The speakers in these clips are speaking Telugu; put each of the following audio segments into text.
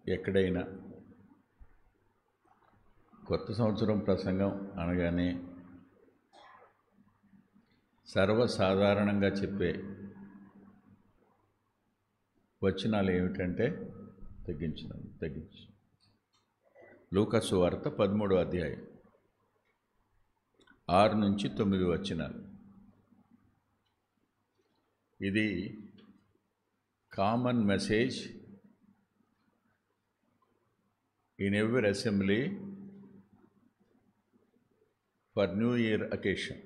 ఎక్కడైనా కొత్త సంవత్సరం ప్రసంగం అనగానే సర్వసాధారణంగా చెప్పే వచనాలు ఏమిటంటే తగ్గించు. లూకా సువార్త 13వ అధ్యాయం 6 నుంచి 9 వచనాలు. ఇది common message in every assembly for new year occasion.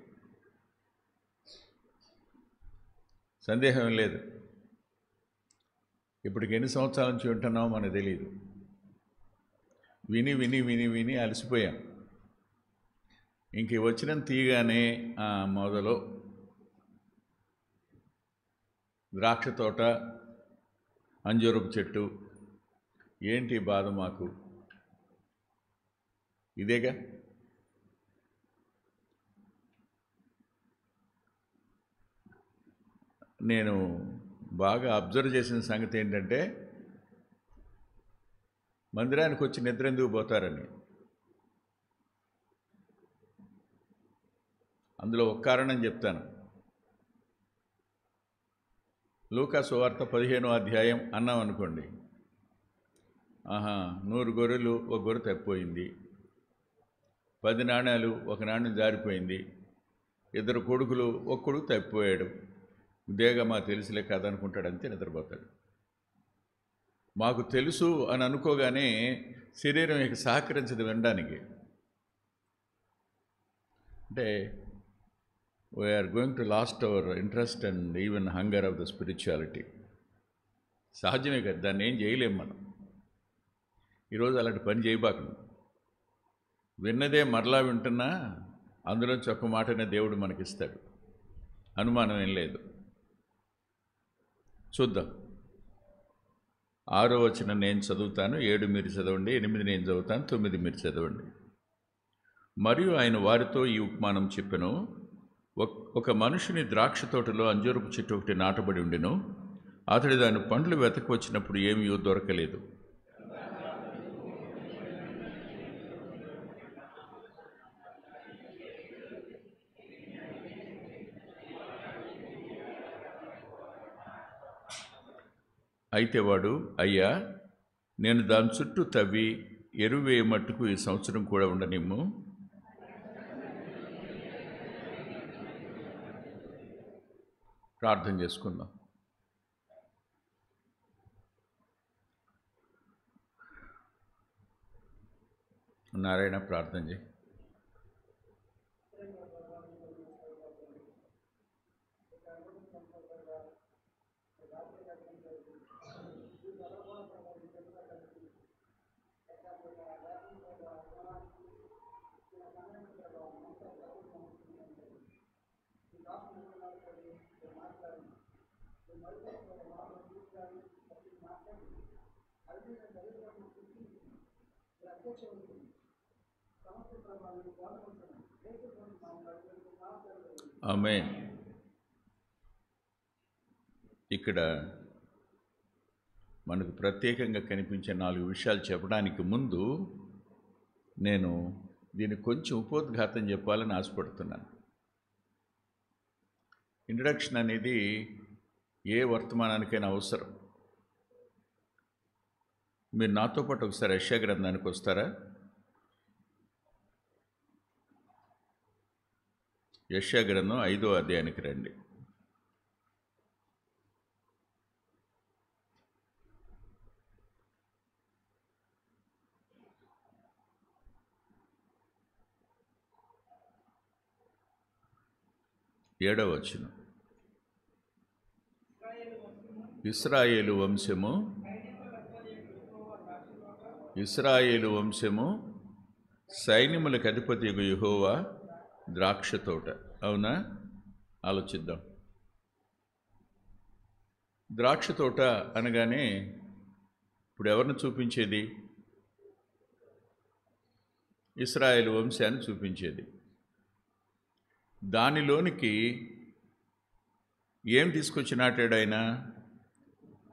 సందేహం లేదు. ఇప్పటికి ఎన్ని సంవత్సరాల నుంచి వింటున్నామో మనకు తెలియదు. విని విని విని విని అలసిపోయాం. ఇంక వచ్చిన తీయగానే మొదలు ద్రాక్ష తోట, అంజూరపు చెట్టు, ఏంటి బాధ మాకు? ఇదేగా. నేను బాగా అబ్జర్వ్ చేసిన సంగతి ఏంటంటే, మందిరానికి వచ్చి నిద్ర ఎందుకు పోతారని. అందులో ఒక కారణం చెప్తాను. లూకా సువార్త 15వ అధ్యాయం అన్నాం అనుకోండి. 100 గొర్రెలు, ఒక గొర్రె తప్పిపోయింది. 10 నాణ్యాలు, ఒక నాణ్యం జారిపోయింది. 2 కొడుకులు, ఒక కొడుకు తప్పిపోయాడు. ఇదేగా మాకు తెలుసులే కదా అనుకుంటాడు, అంతే, నిద్రపోతాడు. మాకు తెలుసు అని అనుకోగానే శరీరం ఇక సహకరించదు వినడానికి. అంటే we are going to lost our interest and even hunger of the spirituality. సహజమే కదా, దాన్ని ఏం చేయలేం మనం. ఈరోజు అలాంటి పని చేయబాకండి. విన్నదే మరలా వింటున్నా అందులోంచి ఒక్క మాటనే దేవుడు మనకిస్తాడు, అనుమానం ఏం లేదు. చూద్దాం. 6వ వచనం నేను చదువుతాను, 7 మీరు చదవండి, 8 నేను చదువుతాను, 9 మీరు చదవండి. మరియు ఆయన వారితో ఈ ఉపమానం చెప్పెను. ఒక మనుషుని ద్రాక్ష తోటలో అంజూరపు చెట్టు ఒకటి నాటబడి ఉండెను. అతడు దాని పండ్లు వెతకు వచ్చినప్పుడు ఏమీ దొరకలేదు. అయితే వాడు, అయ్యా, నేను దాని చుట్టూ తవ్వి ఎరువు వేయ మట్టుకు ఈ సంవత్సరం కూడా ఉండనిమ్ము. ప్రార్థన చేసుకుందాం. నారాయణ, ప్రార్థన చేయి. ఆమేన్. ఇక్కడ మనకు ప్రత్యేకంగా కనిపించే 4 విషయాలు చెప్పడానికి ముందు నేను దీన్ని కొంచెం ఉపోద్ఘాతం చెప్పాలని ఆశపడుతున్నాను. ఇంట్రడక్షన్ అనేది ఏ వర్తమానానికైనా అవసరం. మీరు నాతో పాటు ఒకసారి యెషయా గ్రంథానికి వస్తారా? యెషయా గ్రంథం 5వ అధ్యాయానికి రండి. ఏడవ వచనం. ఇశ్రాయేలు వంశము సైన్యములకు అధిపతియగు యెహోవా ద్రాక్ష తోట. అవునా? ఆలోచిద్దాం. ద్రాక్ష తోట అనగానే ఇప్పుడు ఎవరిని చూపించేది? ఇశ్రాయేలు వంశాన్ని చూపించేది. దానిలోనికి ఏం తీసుకొచ్చి నాటాడు ఆయన?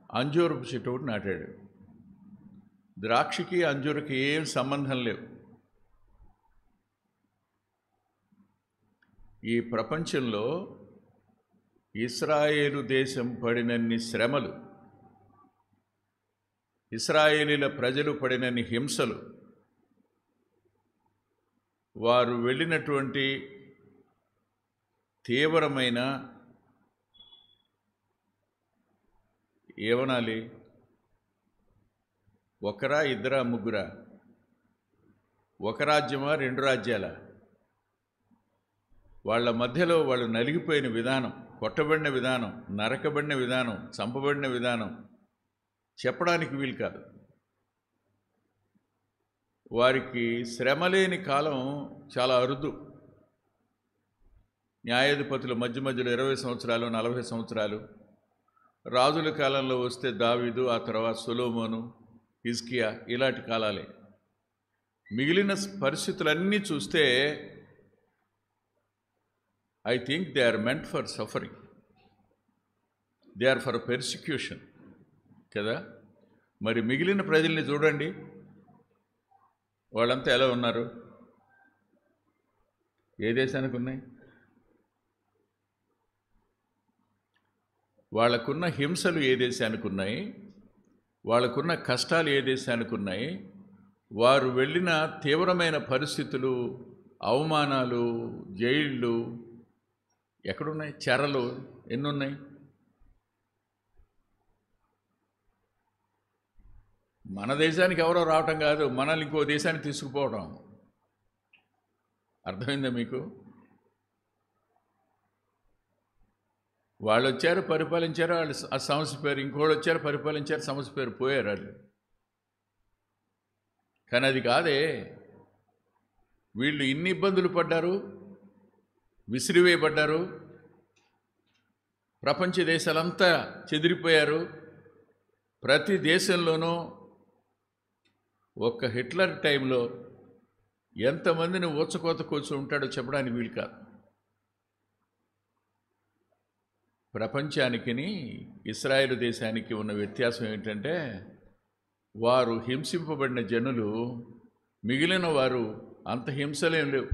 అంజూరపు చెట్టు ఒకటి నాటాడు. ద్రాక్షకి అంజూరకి ఏం సంబంధం లేవు. ఈ ప్రపంచంలో ఇశ్రాయేలు దేశం పడినన్ని శ్రమలు, ఇశ్రాయేలీల ప్రజలు పడినన్ని హింసలు, వారు వెళ్ళినటువంటి తీవ్రమైన ఏమనాలి, ఒకరా ఇద్దరా ముగ్గురా, ఒక రాజ్యమా రెండు రాజ్యాల, వాళ్ళ మధ్యలో వాళ్ళు నలిగిపోయిన విధానం, కొట్టబడిన విధానం, నరకబడిన విధానం, చంపబడిన విధానం చెప్పడానికి వీలు కాదు. వారికి శ్రమ లేని కాలం చాలా అరుదు. న్యాయాధిపతుల మధ్య మధ్యలో 20 సంవత్సరాలు, 40 సంవత్సరాలు, రాజుల కాలంలో వస్తే దావీదు, ఆ తర్వాత సొలొమోను, హిజ్కియా, ఇలాంటి కాలాలే. మిగిలిన పరిస్థితులన్నీ చూస్తే I think they are meant for suffering. They are for persecution. కదా? మరి మిగిలిన ప్రజల్ని చూడండి, వాళ్ళంతా ఎలా ఉన్నారు? ఏ దేశానికి ఉన్నాయి? వాళ్ళకున్న హింసలు ఏ దేశానికి ఉన్నాయి? వాళ్ళకున్న కష్టాలు ఏ దేశానికి ఉన్నాయి? వారు వెళ్ళిన తీవ్రమైన పరిస్థితులు, అవమానాలు, జైళ్ళు ఎక్కడున్నాయి? చెరలు ఎన్నున్నాయి? మన దేశానికి ఎవరో రావటం కాదు, మనల్ని ఇంకో దేశానికి తీసుకుపోవడం. అర్థమైందా మీకు? వాళ్ళు వచ్చారు, పరిపాలించారు, వాళ్ళు ఆ సమస్య పేరు, ఇంకోళ్ళు వచ్చారు, పరిపాలించారు, సమస్య పేరు, పోయారు వాళ్ళు. కానీ అది కాదే. వీళ్ళు ఇన్ని ఇబ్బందులు పడ్డారు, విసిరివేయబడ్డారు, ప్రపంచ దేశాలంతా చెదిరిపోయారు. ప్రతి దేశంలోనూ ఒక్క హిట్లర్ టైంలో ఎంతమందిని ఊచకోత కూర్చు ఉంటాడో చెప్పడానికి వీలు కాదు. ప్రపంచానికి ఇశ్రాయేలు దేశానికి ఉన్న వ్యత్యాసం ఏంటంటే, వారు హింసింపబడిన జనులు, మిగిలిన వారు అంత హింసలేం లేవు.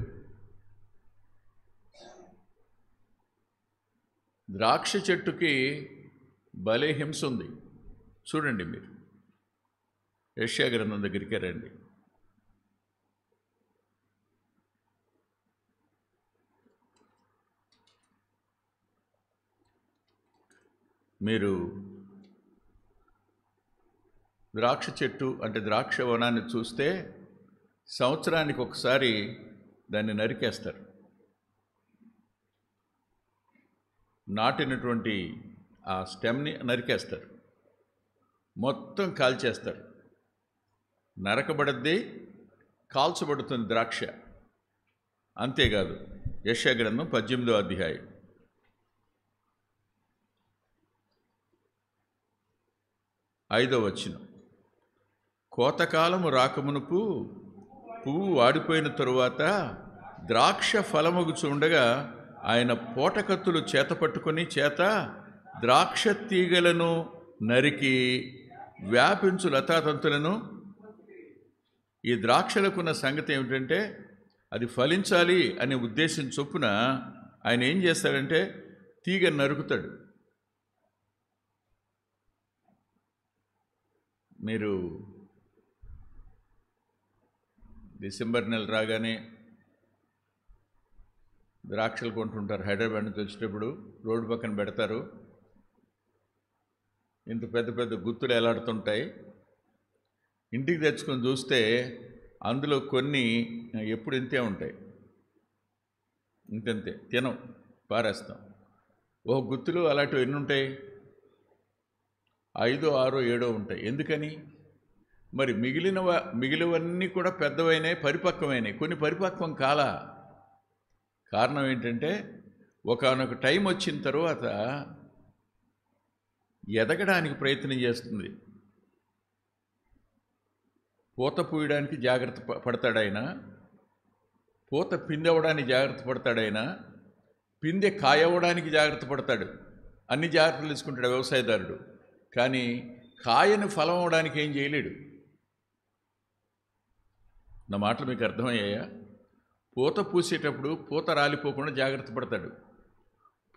ద్రాక్ష చెట్టుకి భలే హింస ఉంది. చూడండి, మీరు యెషయా గ్రంథం దగ్గరికి రండి. మీరు ద్రాక్ష చెట్టు అంటే ద్రాక్ష వనాన్ని చూస్తే సంవత్సరానికి ఒకసారి దాన్ని నరికేస్తారు. నాటినటువంటి ఆ స్టెమ్ని నరికేస్తారు, మొత్తం కాల్చేస్తారు. నరకబడద్ది, కాల్చబడుతుంది ద్రాక్ష. అంతేకాదు, యెషయా గ్రంథం 18వ అధ్యాయం 5వ వచనం, కోతకాలము రాకమునుపు పువ్వు వాడిపోయిన తరువాత ద్రాక్ష ఫలమగుచుండగా ఆయన పోటకత్తులు చేత పట్టుకొని ద్రాక్ష తీగలను నరికి వ్యాపించు లతాతంతులను. ఈ ద్రాక్షలకున్న సంగతి ఏమిటంటే, అది ఫలించాలి అనే ఉద్దేశం చొప్పున ఆయన ఏం చేస్తాడంటే తీగ నరుకుతాడు. మీరు డిసెంబర్ నెల రాగానే ద్రాక్షలు కొంటుంటారు. హైదరాబాద్ నుంచి వచ్చేటప్పుడు రోడ్డు పక్కన పెడతారు, ఇంత పెద్ద పెద్ద గుత్తులు ఎలాడుతుంటాయి. ఇంటికి తెచ్చుకొని చూస్తే అందులో కొన్ని ఎప్పుడు ఇంతే ఉంటాయి, ఇంతంతే, తినం, పారేస్తాం. ఓ గుత్తులు అలాంటివి ఎన్ని ఉంటాయి? 5, 6, 7 ఉంటాయి. ఎందుకని? మరి మిగిలినవన్నీ కూడా పెద్దవైనాయి, పరిపక్వమైనాయి, కొన్ని పరిపక్వం కాలా. కారణం ఏంటంటే, ఒకానొక టైం వచ్చిన తర్వాత ఎదగడానికి ప్రయత్నం చేస్తుంది. పూత పూయడానికి జాగ్రత్త పడతాడాయన, పూత పిందెవడానికి జాగ్రత్త పడతాడాయన, పిందె కాయవడానికి జాగ్రత్త పడతాడు. అన్ని జాగ్రత్తలు తీసుకుంటాడు వ్యవసాయదారుడు. కానీ కాయను ఫలం అవడానికి ఏం చేయలేడు. నా మాటలు మీకు అర్థమయ్యాయా? పూత పూసేటప్పుడు పూత రాలిపోకుండా జాగ్రత్త పడతాడు,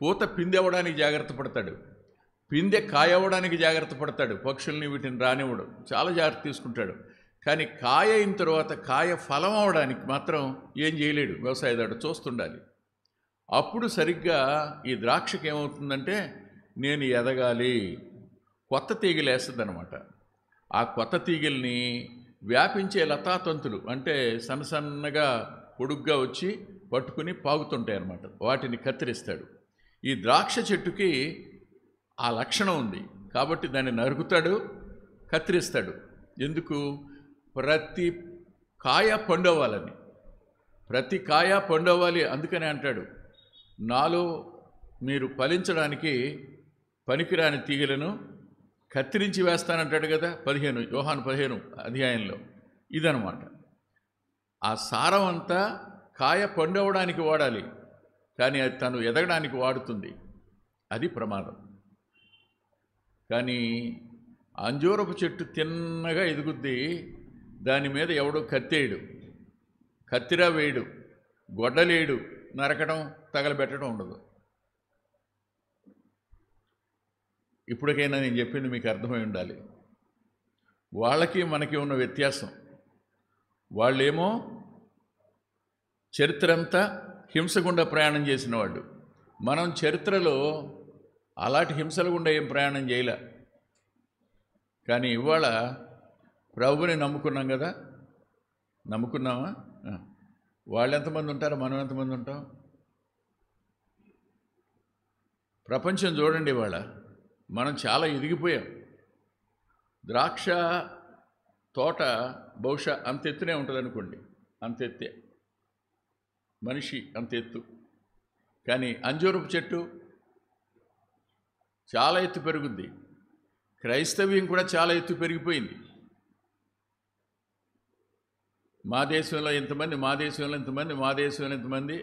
పూత పిందె అవ్వడానికి జాగ్రత్త పడతాడు, పిందె కాయ అవ్వడానికి జాగ్రత్త పడతాడు, పక్షుల్ని వీటిని రానివ్వడం చాలా జాగ్రత్త తీసుకుంటాడు. కానీ కాయ అయిన తర్వాత కాయ ఫలం అవడానికి మాత్రం ఏం చేయలేడు వ్యవసాయదారుడు, చూస్తుండాలి. అప్పుడు సరిగ్గా ఈ ద్రాక్షకి ఏమవుతుందంటే, నేను ఎదగాలి, కొత్త తీగలు వేస్తుంది అనమాట. ఆ కొత్త తీగల్ని వ్యాపించే లతాతంతులు అంటే సన్నగా పొడుగ్గా వచ్చి పట్టుకుని పాగుతుంటాయి అన్నమాట, వాటిని కత్తిరిస్తాడు. ఈ ద్రాక్ష చెట్టుకి ఆ లక్షణం ఉంది కాబట్టి దాన్ని నరుకుతాడు, కత్తిరిస్తాడు. ఎందుకు? ప్రతి కాయ పండవ్వాలని, ప్రతి కాయ పండవ్వాలి. అందుకనే అంటాడు, నాలో మీరు ఫలించడానికి పనికిరాని తీగలను కత్తిరించి వేస్తానంటాడు కదా, యోహాను 15 అధ్యాయంలో. ఇదనమాట ఆ సారం అంతా. కాయ పండవడానికి వాడాలి, కానీ అది తను ఎదగడానికి వాడుతుంది. అది ప్రమాదం. కానీ అంజూరపు చెట్టు తిన్నగా ఎదుగుద్ది, దాని మీద ఎవడో కత్తేయడు, కత్తిరా వేయడు, గొడ్డలేడు, నరకడం తగలబెట్టడం ఉండదు. ఇప్పటికైనా నేను చెప్పింది మీకు అర్థమై ఉండాలి. వాళ్ళకి మనకి ఉన్న వ్యత్యాసం, వాళ్ళేమో చరిత్ర అంతా హింస గుండా ప్రయాణం చేసిన వాళ్ళు, మనం చరిత్రలో అలాంటి హింసల గుండా ఏం ప్రయాణం చేయలే. కానీ ఇవాళ ప్రభువుని నమ్ముకున్నాం కదా, నమ్ముకున్నామా? వాళ్ళు ఎంతమంది ఉంటారో మనం ఎంతమంది ఉంటాం? ప్రపంచం చూడండి, ఇవాళ మనం చాలా ఎదిగిపోయాం. ద్రాక్ష తోట బహుశా అంత ఎత్తునే ఉంటుంది అనుకోండి, అంత ఎత్తే, మనిషి అంత ఎత్తు. కానీ అంజూరపు చెట్టు చాలా ఎత్తు పెరుగుద్ది. క్రైస్తవ్యం కూడా చాలా ఎత్తు పెరిగిపోయింది. మా దేశంలో ఇంతమంది, మా దేశంలో ఇంతమంది, మా దేశంలో ఇంతమంది.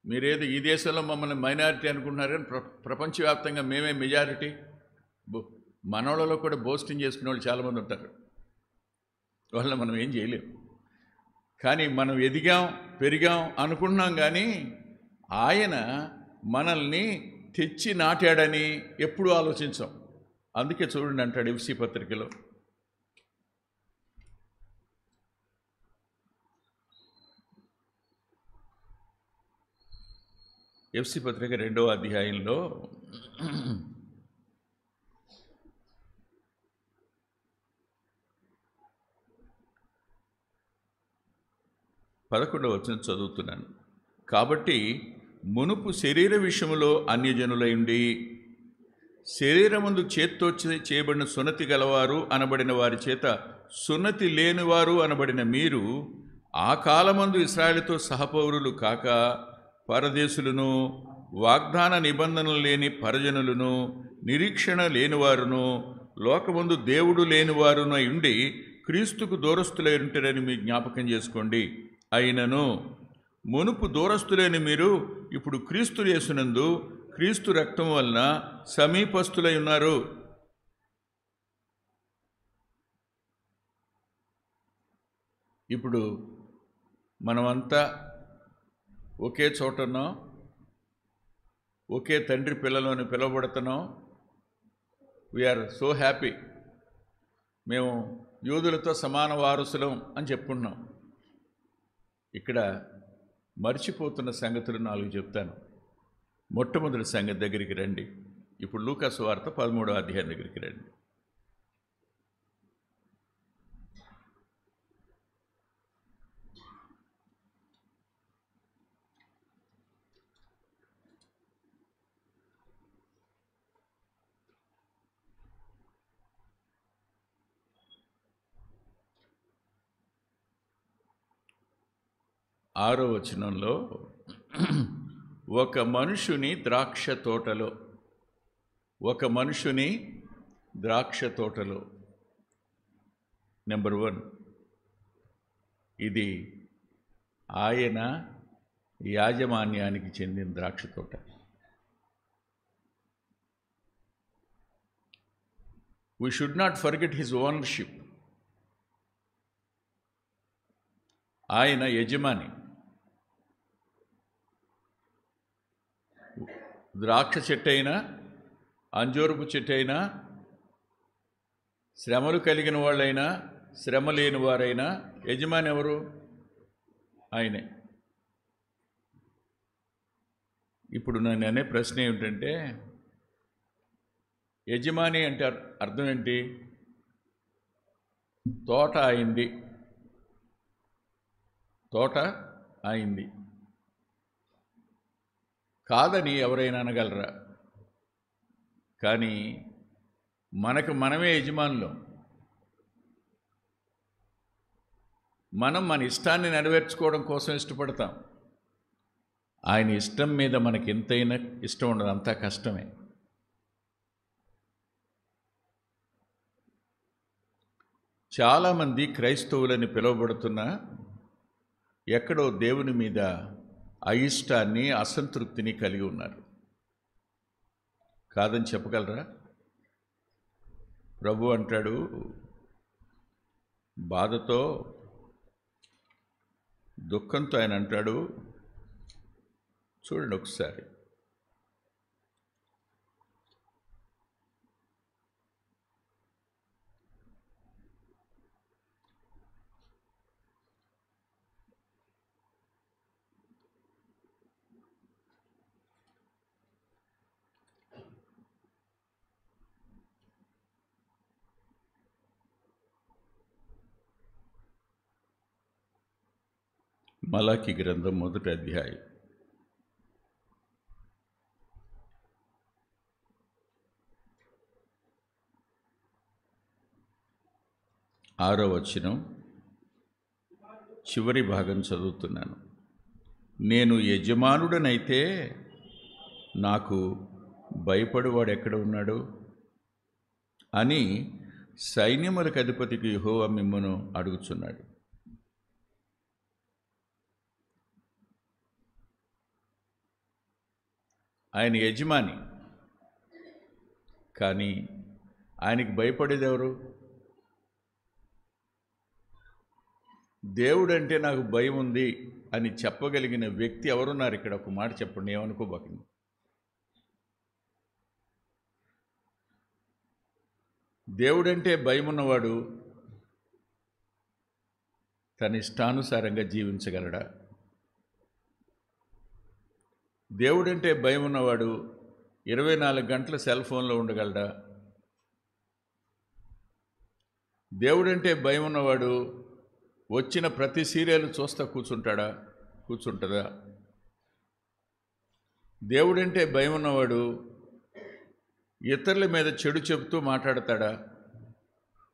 మీరేదో ఈ దేశంలో మమ్మల్ని మైనారిటీ అనుకుంటున్నారు, కానీ ప్రపంచవ్యాప్తంగా మేమే మెజారిటీ. మనోళ్ళలో కూడా బోస్టింగ్ చేసుకునే వాళ్ళు చాలామంది ఉంటారు. వాళ్ళ మనం ఏం చేయలేం. కానీ మనం ఎదిగాం, పెరిగాం అనుకుంటున్నాం, కానీ ఆయన మనల్ని తెచ్చి నాటాడని ఎప్పుడూ ఆలోచించాం. అందుకే చూడండి అంటాడు ఎఫ్సి పత్రికలో, ఎఫ్సి పత్రిక 2వ అధ్యాయంలో 11వ వచనం చదువుతున్నాను. కాబట్టి మునుపు శరీర విషయంలో అన్యజనులైండి, శరీరమందు చేత్తో చేయబడిన సున్నతి గలవారు అనబడిన వారి చేత సున్నతి లేనివారు అనబడిన మీరు ఆ కాలమందు ఇశ్రాయేలుతో సహపౌరులు కాక పరదేశులను, వాగ్దాన నిబంధనలు లేని పరజనులను, నిరీక్షణ లేనివారును, లోకమందు దేవుడు లేనివారును ఉండి క్రీస్తుకు దూరస్తులై ఉంటారని మీ జ్ఞాపకం చేసుకోండి. అయినను మునుపు దూరస్తులైన మీరు ఇప్పుడు క్రీస్తు యేసునందు క్రీస్తు రక్తం వలన సమీపస్తులై ఉన్నారు. ఇప్పుడు మనమంతా ఒకే చోటనో, ఒకే తండ్రి పిల్లలని పిలువబడుతున్నాం. వీఆర్ సో హ్యాపీ, మేము యూదులతో సమాన వారసులం అని చెప్పుకుంటున్నాం. ఇక్కడ మర్చిపోతున్న సంగతులు 4 చెప్తాను. మొట్టమొదటి సంగతి దగ్గరికి రండి. ఇప్పుడు లూకా సువార్త 13వ అధ్యాయం దగ్గరికి రండి. ఆరో వచనంలో, ఒక మనుషుని ద్రాక్ష తోటలో, నెంబర్ 1, ఇది ఆయన యాజమాన్యానికి చెందిన ద్రాక్ష తోట. We should not forget his ownership. ఆయన యజమాని. ద్రాక్ష చెట్టు అయినా, అంజూరపు చెట్టు అయినా, శ్రమలు కలిగిన వాళ్ళైనా, శ్రమ లేని వారైనా యజమాని ఎవరు? ఆయనే. ఇప్పుడు నేను అనే ప్రశ్న ఏమిటంటే, యజమాని అంటే అర్థం ఏంటి? తోట అయింది, తోట అయింది కాదని ఎవరైనా అనగలరా? కానీ మనకు మనమే యజమానులు. మనం మన ఇష్టాన్ని నెరవేర్చుకోవడం కోసం ఇష్టపడతాం. ఆయన ఇష్టం మీద మనకి ఎంతైనా ఇష్టం ఉండదు, అంతా కష్టమే. చాలామంది క్రైస్తవులని పిలువబడుతున్నా ఎక్కడో దేవుని మీద అయిష్టాన్ని, అసంతృప్తిని కలిగి ఉన్నారు. కాదని చెప్పగలరా? ప్రభు అంటాడు, బాధతో దుఃఖంతో ఆయన అంటాడు, చూడండి ఒకసారి, మలాకి గ్రంథం 1వ అధ్యాయం 6వ వచనం చివరి భాగం చదువుతున్నాను. నేను యజమానుడనైతే నాకు భయపడువాడు ఎక్కడ ఉన్నాడు అని సైన్యములకు అధిపతికి యెహోవా మిమ్మును అడుగుచున్నాడు. ఆయన యజమాని, కానీ ఆయనకి భయపడేది ఎవరు? దేవుడంటే నాకు భయం ఉంది అని చెప్పగలిగిన వ్యక్తి ఎవరున్నారు ఇక్కడ? ఒక మాట చెప్పండి, ఏమనుకోబాకండి. దేవుడంటే భయం ఉన్నవాడు తన ఇష్టానుసారంగా జీవించగలడా? దేవుడంటే భయం ఉన్నవాడు 24 గంటలు సెల్ ఫోన్లో ఉండగలడా? దేవుడంటే భయం ఉన్నవాడు వచ్చిన ప్రతి సీరియల్ చూస్తా కూర్చుంటుందా? దేవుడంటే భయం ఉన్నవాడు ఇతరుల మీద చెడు చెబుతూ మాట్లాడతాడా?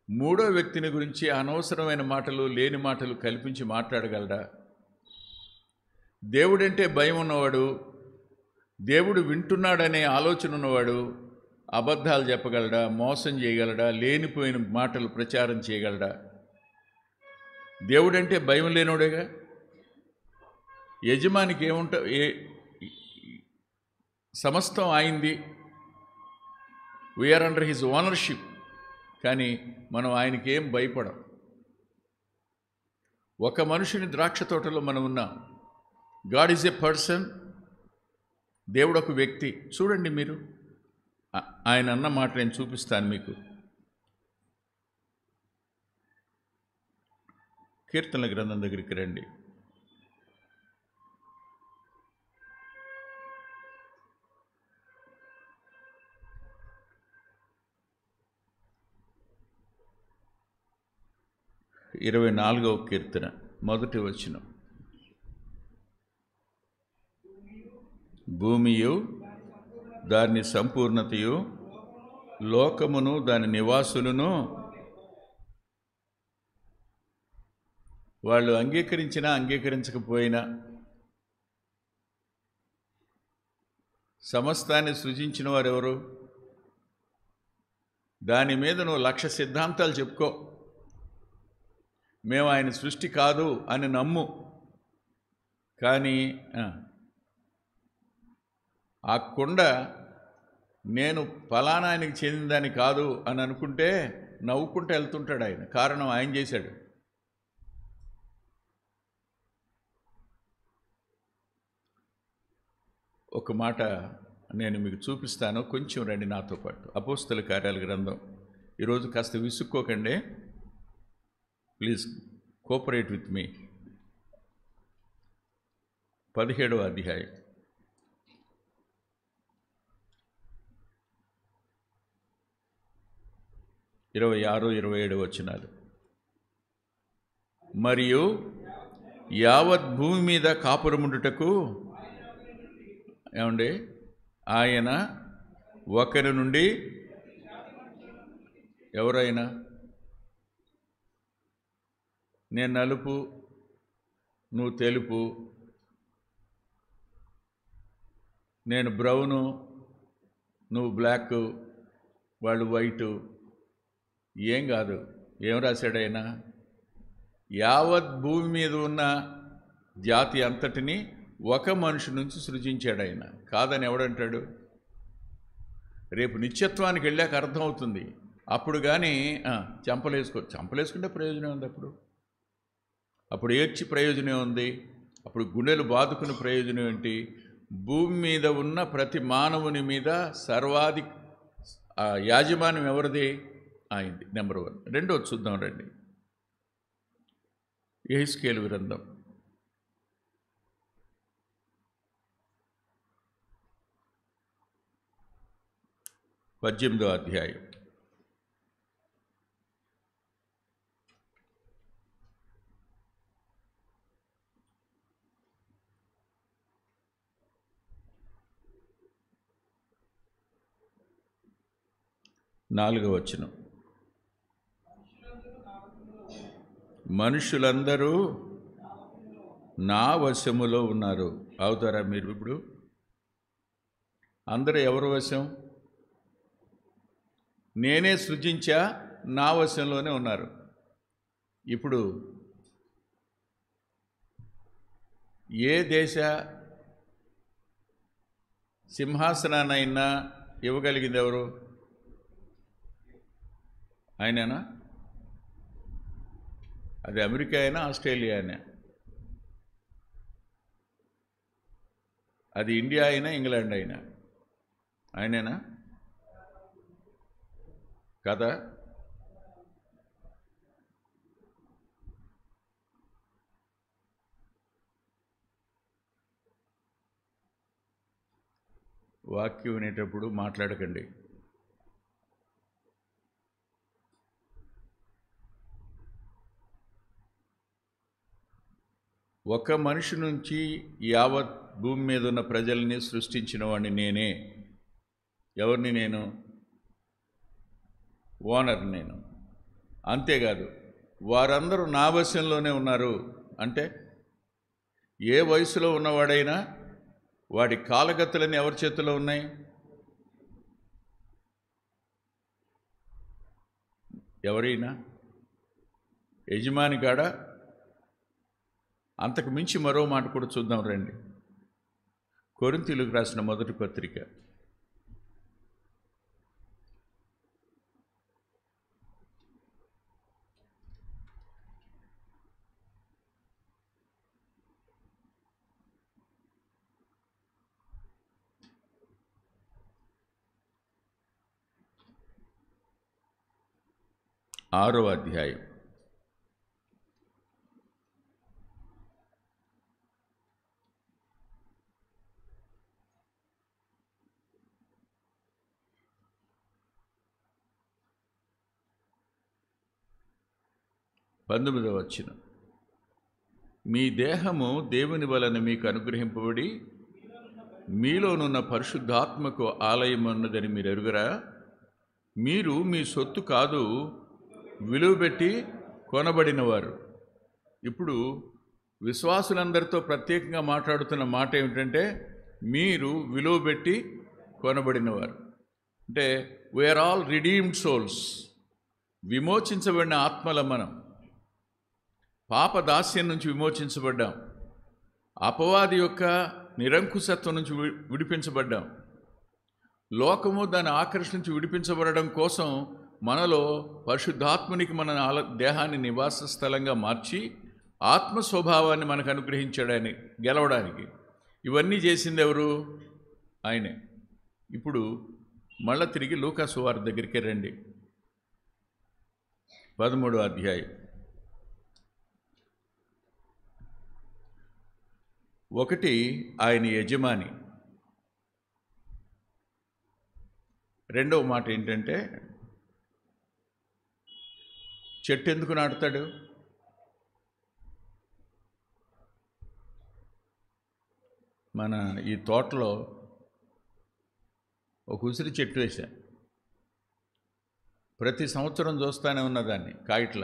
మూడో వ్యక్తిని గురించి అనవసరమైన మాటలు, లేని మాటలు కల్పించి మాట్లాడగలడా? దేవుడంటే భయం ఉన్నవాడు, దేవుడు వింటున్నాడనే ఆలోచన ఉన్నవాడు అబద్ధాలు చెప్పగలడా? మోసం చేయగలడా? లేనిపోయిన మాటలు ప్రచారం చేయగలడా? దేవుడంటే భయం లేనోడేగా. యజమానికి సమస్తం ఆయింది, వీఆర్ అండర్ హిజ్ ఓనర్షిప్, కానీ మనం ఆయనకి ఏం భయపడం. ఒక మనుషుని ద్రాక్ష తోటలో మనం ఉన్నాం. గాడ్ ఈజ్ ఎ పర్సన్, దేవుడు ఒక వ్యక్తి. చూడండి మీరు, ఆయన అన్న మాట నేను చూపిస్తాను మీకు. కీర్తనల గ్రంథం దగ్గరికి రండి. ఇరవై 24వ కీర్తన 1వ వచనం. భూమియు దాని సంపూర్ణతయు, లోకమును దాని నివాసులను, వాళ్ళు అంగీకరించినా అంగీకరించకపోయినా సమస్తాన్ని సృజించిన వారెవరు? దాని మీద నువ్వు 1,00,000 సిద్ధాంతాలు చెప్పుకో, మేము ఆయన సృష్టి కాదు అని నమ్ము, కానీ ఆ కొండ నేను ఫలానా ఆయనకి చెందిందని కాదు అని అనుకుంటే నవ్వుకుంటూ వెళ్తుంటాడు ఆయన. కారణం ఆయన చేశాడు. ఒక మాట నేను మీకు చూపిస్తాను, కొంచెం రండి నాతో పాటు. అపోస్తల కార్యాల గ్రంథం. ఈరోజు కాస్త విసుక్కోకండి, ప్లీజ్ కోఆపరేట్ విత్ మీ. 17వ అధ్యాయం 26, 27 వచనాలు. మరియు యావత్ భూమి మీద కాపురముండుటకు ఏమండి ఆయన ఒకరి నుండి, ఎవరైనా, నేను నలుపు నువ్వు తెలుపు, నేను బ్రౌను నువ్వు బ్లాక్, వాళ్ళు వైటు, ఏం కాదు. ఏం రాశాడైనా? యావత్ భూమి మీద ఉన్న జాతి అంతటిని ఒక మనిషి నుంచి సృజించాడు ఆయన. కాదని ఎవడంటాడు? రేపు నిత్యత్వానికి వెళ్ళాక అర్థమవుతుంది. అప్పుడు కానీ చంపలేసుకుంటే ప్రయోజనం ఉంది. అప్పుడు ఏడ్చి ప్రయోజనం ఉంది. అప్పుడు గుండెలు బాదుకునే ప్రయోజనం ఏంటి? భూమి మీద ఉన్న ప్రతి మానవుని మీద సర్వాధి యాజమాన్యం ఎవరిది? అయింది. నెంబర్ 1. రెండోది చూద్దాం రండి. యెహెజ్కేలు గ్రంథం 18వ అధ్యాయం 4వ వచనం. మనుషులందరూ నా వశములో ఉన్నారు. అవుతారా మీరు? ఇప్పుడు అందరూ ఎవరి వశం? నేనే సృజించా, నా వశంలోనే ఉన్నారు. ఇప్పుడు ఏ దేశ సింహాసనాన్నైనా ఇవ్వగలిగింది ఎవరు? ఆయనేనా? అది అమెరికా అయినా ఆస్ట్రేలియా అయినా, అది ఇండియా అయినా ఇంగ్లాండ్ అయినా ఆయనేనా? కదా? వాక్యం వినేటప్పుడు మాట్లాడకండి. ఒక మనిషి నుంచి యావత్ భూమి మీద ఉన్న ప్రజల్ని సృష్టించిన వాడిని నేనే. ఎవరిని? నేను ఓనర్, నేను. అంతేకాదు, వారందరూ నా వశంలోనే ఉన్నారు. అంటే ఏ వయసులో ఉన్నవాడైనా వాడి కాలగతులన్నీ ఎవరి చేతిలో ఉన్నాయి? ఎవరైనా యజమాని కాడ. అంతకు మించి మరో మాట కూడా చూద్దాం రండి. కొరింథీయులకు రాసిన మొదటి పత్రిక 6వ అధ్యాయం 19వ వచనం. మీ దేహము దేవుని వలన మీకు అనుగ్రహింపబడి మీలోనున్న పరిశుద్ధాత్మకు ఆలయం ఉన్నదని మీరు ఎరుగరా? మీరు మీ సొత్తు కాదు, విలువ పెట్టి కొనబడినవారు. ఇప్పుడు విశ్వాసులందరితో ప్రత్యేకంగా మాట్లాడుతున్న మాట ఏమిటంటే, మీరు విలువ పెట్టి కొనబడినవారు. అంటే వీఆర్ ఆల్ రిడీమ్డ్ సోల్స్. విమోచించబడిన ఆత్మల మనం. పాప దాస్యం నుంచి విమోచించబడ్డాం. అపవాది యొక్క నిరంకుశత్వం నుంచి విడిపించబడ్డాం. లోకము దాని ఆకర్షణ నుంచి విడిపించబడడం కోసం మనలో పరిశుద్ధాత్మునికి మన దేహాన్ని నివాస స్థలంగా మార్చి ఆత్మ స్వభావాన్ని మనకు అనుగ్రహించాడని గెలవడానికి. ఇవన్నీ చేసింది ఎవరు? ఆయనే. ఇప్పుడు మళ్ళా తిరిగి లూకా సువార్త దగ్గరికి రండి, 13వ అధ్యాయం. ఒకటి ఆయన యజమాని, రెండవ మాట ఏంటంటే చెట్టు ఎందుకు నాటుతాడు? మన ఈ తోటలో ఒక ఉసిరి చెట్టు వేసా, ప్రతి సంవత్సరం చూస్తూనే ఉన్నదాన్ని కాయిట్ల.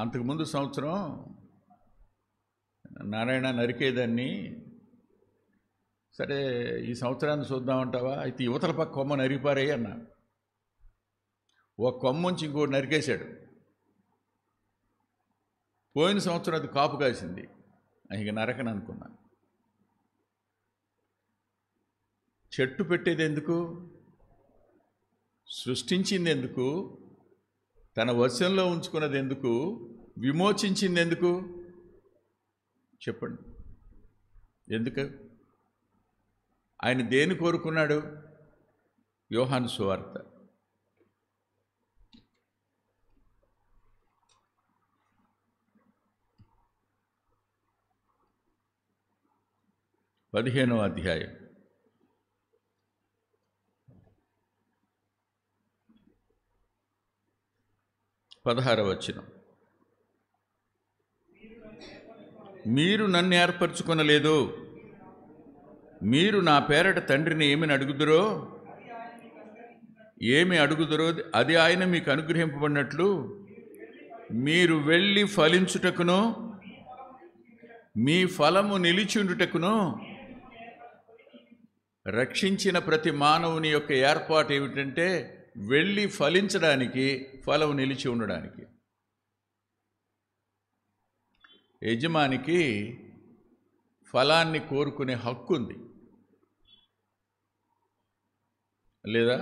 అంతకుముందు సంవత్సరం నారాయణ నరికేదాన్ని, సరే ఈ సంవత్సరాన్ని చూద్దామంటావా, అయితే యువతల పక్క కొమ్మ నరిగిపారాయి అన్న. ఒక కొమ్మ నుంచి ఇంకోటి నరికేశాడు. పోయిన సంవత్సరం అది కాపు కాసింది, ఇక నరకని అనుకున్నా. చెట్టు పెట్టేది ఎందుకు? సృష్టించింది ఎందుకు? తన వశంలో ఉంచుకున్నది ఎందుకు? విమోచించింది ఎందుకు? చెప్పండి, ఎందుకు? ఆయన దేని కోరుకున్నాడు? యోహాను సువార్త 15వ అధ్యాయం 16వ వచనం. మీరు నన్ను ఏర్పరచుకొనలేదు, మీరు నా పేరట తండ్రిని ఏమని అడుగుదురో అది ఆయన మీకు అనుగ్రహింపబడినట్లు మీరు వెళ్ళి ఫలించుటకును మీ ఫలము నిలిచుండుటకును రక్షించిన ప్రతి మానవుని యొక్క ఏర్పాటు ఏమిటంటే వెళ్ళి ఫలించడానికి, ఫలం నిలిచి ఉండడానికి. యజమానికి ఫలాన్ని కోరుకునే హక్కు ఉంది లేదా?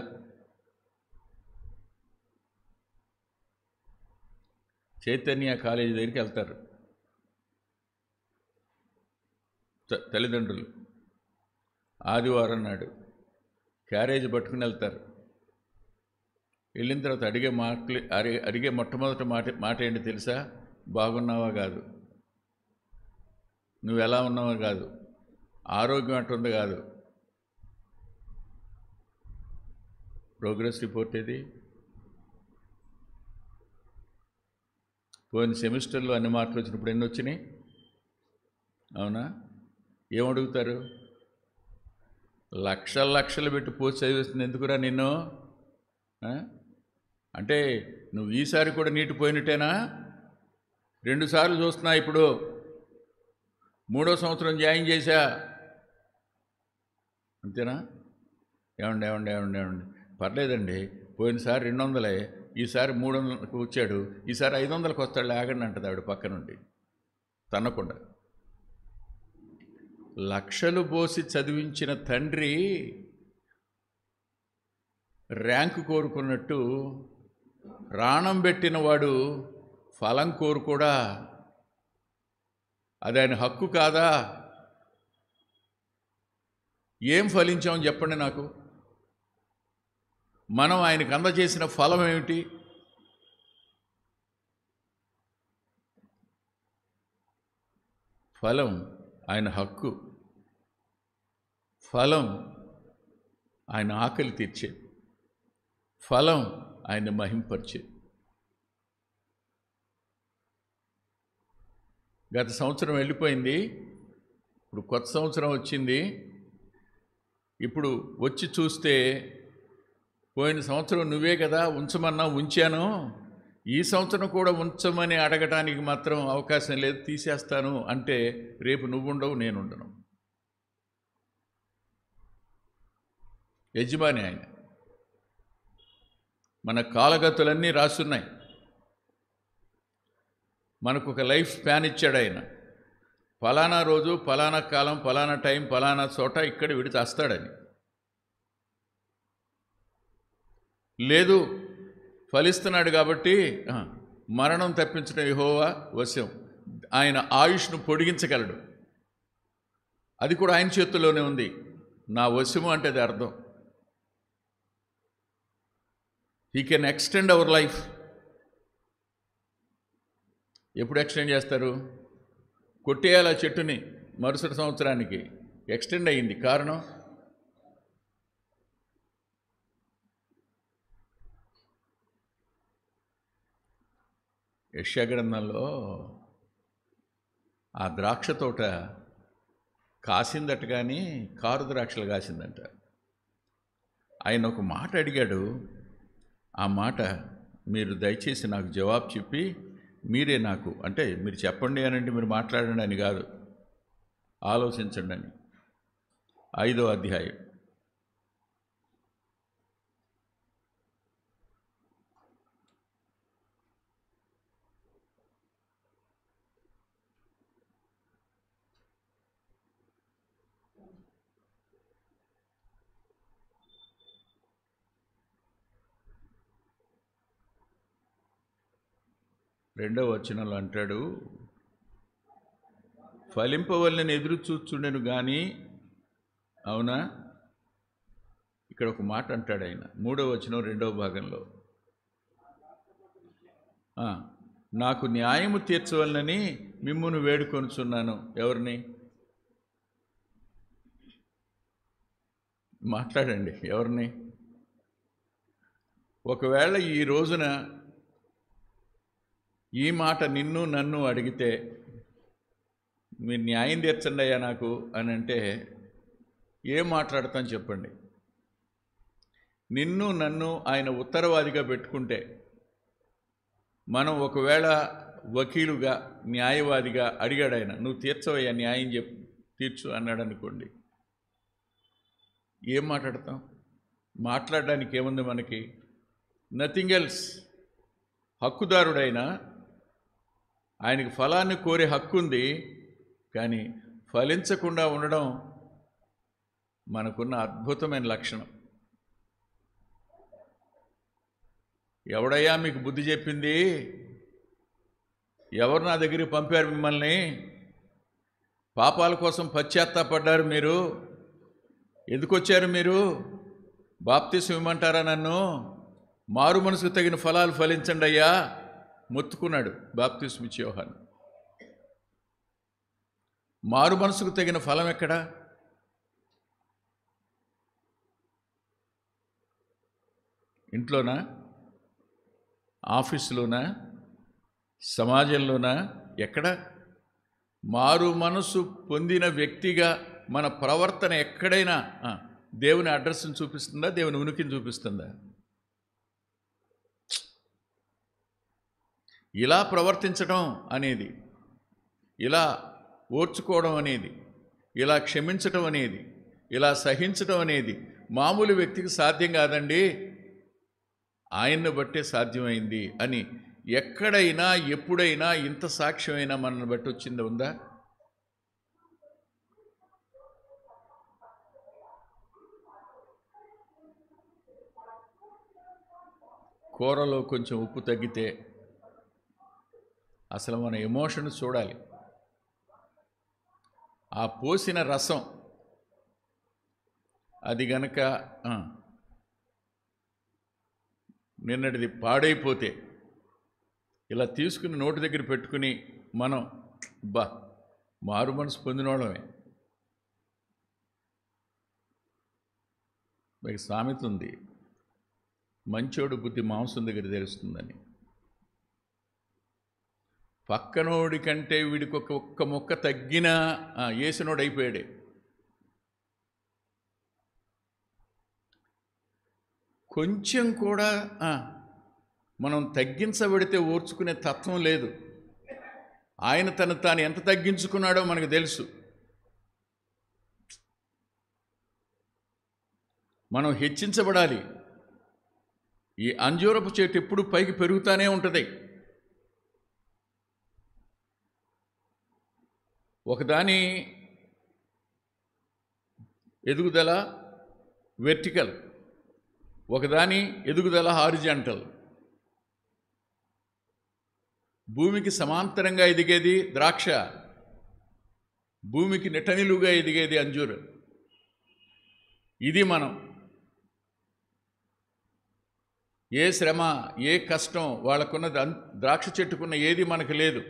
చైతన్య కాలేజీ దగ్గరికి వెళ్తారు తల్లిదండ్రులు, ఆదివారం నాడు క్యారేజ్ పట్టుకుని వెళ్తారు. వెళ్ళిన తర్వాత అడిగే మొట్టమొదటి మాట ఏంటి తెలుసా? బాగున్నావా కాదు, నువ్వు ఎలా ఉన్నావో కాదు, ఆరోగ్యం అట్టుంది కాదు, ప్రోగ్రెస్ రిపోర్ట్ ఏది? పోయిన సెమిస్టర్లో అన్ని మార్కులు వచ్చినప్పుడు ఎన్ని వచ్చినాయి? అవునా? ఏమడుగుతారు? లక్షలు పెట్టి పోస్ట్ చదివేస్తుంది ఎందుకురా నిన్ను అంటే నువ్వు ఈసారి కూడా నీటి పోయినట్టేనా? 2 సార్లు చూస్తున్నా, ఇప్పుడు 3వ సంవత్సరం జాయిన్ చేశా, అంతేనా? ఏమండి పర్లేదండి, పోయినసారి 200, ఈసారి 300కు వచ్చాడు, ఈసారి 500కు వస్తాడు ఆగండి అంటది ఆవిడ పక్క నుండి తన్నకుండా. లక్షలు పోసి చదివించిన తండ్రి ర్యాంకు కోరుకున్నట్టు ప్రాణం పెట్టిన వాడు ఫలం కోరుకోడా? అది ఆయన హక్కు కాదా? ఏం ఫలించామని చెప్పండి నాకు. మనం ఆయనకు అందజేసిన ఫలం ఏమిటి? ఫలం ఆయన హక్కు, ఫలం ఆయన ఆకలి తీర్చే, ఫలం ఆయన మహింపరిచే. గత సంవత్సరం వెళ్ళిపోయింది, ఇప్పుడు కొత్త సంవత్సరం వచ్చింది. ఇప్పుడు వచ్చి చూస్తే పోయిన సంవత్సరం నువ్వే కదా ఉంచమన్నా ఉంచాను, ఈ సంవత్సరం కూడా ఉంచమని అడగటానికి మాత్రం అవకాశం లేదు, తీసేస్తాను అంటే రేపు నువ్వుండవు, నేనుండను. యజమాని ఆయన. మన కాలగతులన్నీ రాసున్నాయి. మనకు ఒక లైఫ్ స్పాన్ ఇచ్చాడు ఆయన. ఫలానా రోజు, ఫలానా కాలం, ఫలానా టైం, ఫలానా చోట ఇక్కడ విడి చేస్తాడని. లేదు, ఫలిస్తున్నాడు కాబట్టి మరణం తప్పించడం యెహోవా వశం, ఆయన ఆయుష్ను పొడిగించగలడు. అది కూడా ఆయన చేతుల్లోనే ఉంది. నా వశము అంటే అది అర్థం. He can extend our life. ఎప్పుడు ఎక్స్టెండ్ చేస్తారు? కొట్టేయాలి ఆ చెట్టుని, మరుసటి సంవత్సరానికి ఎక్స్టెండ్ అయ్యింది. కారణం యెషయా గ్రంథంలో ఆ ద్రాక్ష తోట కాసిందట, కానీ కారు ద్రాక్షలు కాసిందంట. ఆయన ఒక మాట అడిగాడు. ఆ మాట మీరు దయచేసి నాకు జవాబు చెప్పి మీరే నాకు, అంటే మీరు చెప్పండి అని అంటే మీరు మాట్లాడండి అని కాదు, ఆలోచించండి అని. 5వ అధ్యాయం రెండవ వచనంలో అంటాడు, ఫలింపవల్లని ఎదురు చూచుండెను కానీ, అవునా? ఇక్కడ ఒక మాట అంటాడు ఆయన, 3వ వచనం 2వ భాగంలో, నాకు న్యాయము తీర్చవలనని మిమ్మును వేడుకొనుచున్నాను. ఎవరిని? మాట్లాడండి, ఎవరిని? ఒకవేళ ఈ రోజున ఈ మాట నిన్ను నన్ను అడిగితే, మీరు న్యాయం తీర్చండి అయ్యా నాకు అని అంటే ఏం మాట్లాడతాను చెప్పండి? నిన్ను నన్ను ఆయన ఉత్తరవాదిగా పెట్టుకుంటే, మనం ఒకవేళ వకీలుగా న్యాయవాదిగా అడిగాడు ఆయన, నువ్వు తీర్చవయ్యా, న్యాయం తీర్చు అన్నాడు అనుకోండి, ఏం మాట్లాడతాం? మాట్లాడడానికి ఏముంది మనకి? Nothing else. హక్కుదారుడైన ఆయనకి ఫలాన్ని కోరే హక్కు ఉంది, కానీ ఫలించకుండా ఉండడం మనకున్న అద్భుతమైన లక్షణం. ఎవడయ్యా మీకు బుద్ధి చెప్పింది? ఎవరు నా దగ్గరికి పంపారు మిమ్మల్ని? పాపాల కోసం పశ్చాత్తాపడ్డారు మీరు, ఎందుకు వచ్చారు మీరు? బాప్తిసం ఇమ్మంటారా నన్ను? మారు మనసుకు తగిన ఫలాలు ఫలించండి అయ్యా మొత్తుకున్నాడు బాప్తిసం ఇచ్చే యోహాను. మారు మనసుకు తగిన ఫలం ఎక్కడా? ఇంట్లోనా? ఆఫీసులోనా? సమాజంలోనా? ఎక్కడ? మారు మనసు పొందిన వ్యక్తిగా మన ప్రవర్తన ఎక్కడైనా దేవుని అడ్రస్ని చూపిస్తుందా? దేవుని ఉనికిని చూపిస్తుందా? ఇలా ప్రవర్తించడం అనేది, ఇలా ఓర్చుకోవడం అనేది, ఇలా క్షమించడం అనేది, ఇలా సహించడం అనేది మామూలు వ్యక్తికి సాధ్యం కాదండి, ఆయన్ని బట్టే సాధ్యమైంది అని ఎక్కడైనా ఎప్పుడైనా ఇంత సాక్ష్యమైనా మనల్ని బట్టి వచ్చింది ఉందా? కూరలో కొంచెం ఉప్పు తగ్గితే అసలు మన ఎమోషన్ చూడాలి. ఆ పోసిన రసం అది గనక నిన్నటిది పాడైపోతే ఇలా తీసుకుని నోటి దగ్గర పెట్టుకుని మనం మారు మనసు పొందినోళ్ళమే. మీకు సామెత ఉంది, మంచోడు బుద్ధి మాంసం దగ్గర తెలుస్తుందని. పక్కనోడి కంటే వీడికి ఒక్క మొక్క తగ్గినా ఏసినోడు అయిపోయాడే. కొంచెం కూడా మనం తగ్గించబడితే ఓర్చుకునే తత్వం లేదు. ఆయన తాను ఎంత తగ్గించుకున్నాడో మనకు తెలుసు. మనం హెచ్చించబడాలి. ఈ అంజూరపు చెట్టు ఎప్పుడు పైకి పెరుగుతూనే ఉంటుంది. ఒకదాని ఎదుగుదల వెర్టికల్, ఒకదాని ఎదుగుదల హారిజాంటల్. భూమికి సమాంతరంగా ఎదిగేది ద్రాక్ష, భూమికి నిటనిలుగా ఎదిగేది అంజూరు. ఇది మనం. ఏ శ్రమ, ఏ కష్టం వాళ్ళకున్న ద్రాక్ష చెట్టుకున్న ఏది మనకు లేదు.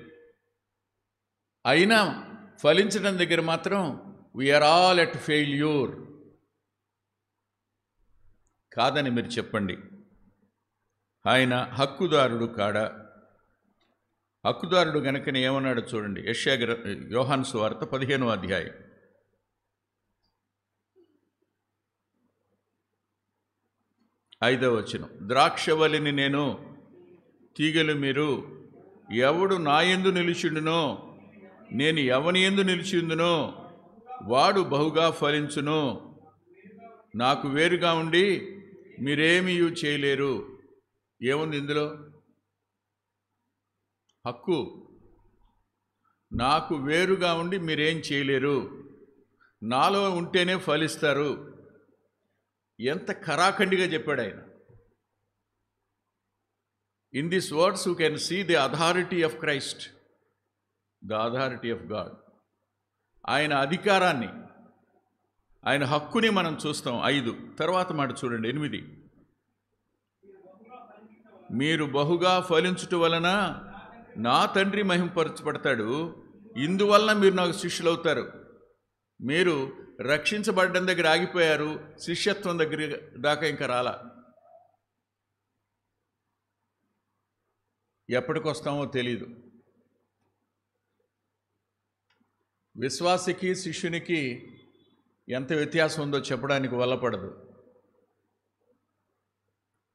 అయినా ఫలించడం దగ్గర మాత్రం వీఆర్ ఆల్ ఎట్ ఫెయిల్యూర్. కాదని మీరు చెప్పండి. ఆయన హక్కుదారుడు కాడా? హక్కుదారుడు గనుకనే ఏమన్నాడు చూడండి. యోహాను సువార్త 15వ అధ్యాయం 5వ వచనం. ద్రాక్షవల్లిని నేను, తీగలు మీరు. ఎవడు నా యందు నిలిచిండునో, నేను ఎవని యందు నిలిచిందునో వాడు బహుగా ఫలించును. నాకు వేరుగా ఉండి మీరేమీ చేయలేరు. ఏముంది ఇందులో? హక్కు. నాకు వేరుగా ఉండి మీరేం చేయలేరు, నాలో ఉంటేనే ఫలిస్తారు. ఎంత ఖరాఖండిగా చెప్పాడు ఆయన. In this words you can see the authority of Christ, the authority of God. ఆయన అధికారాన్ని, ఆయన హక్కుని మనం చూస్తాం. 5 తర్వాత మాట చూడండి, 8. మీరు బహుగా ఫలించుట వలన నా తండ్రి మహింపరచబడతాడు. ఇందువలన మీరు నాకు శిష్యులవుతారు. మీరు రక్షించబడడం దగ్గర ఆగిపోయారు, శిష్యత్వం దగ్గర దాకా ఇంకా రాలా. ఎప్పటికొస్తామో తెలీదు. విశ్వాసికి శిష్యునికి ఎంత వ్యత్యాసం ఉందో చెప్పడానికి వల్లపడదు.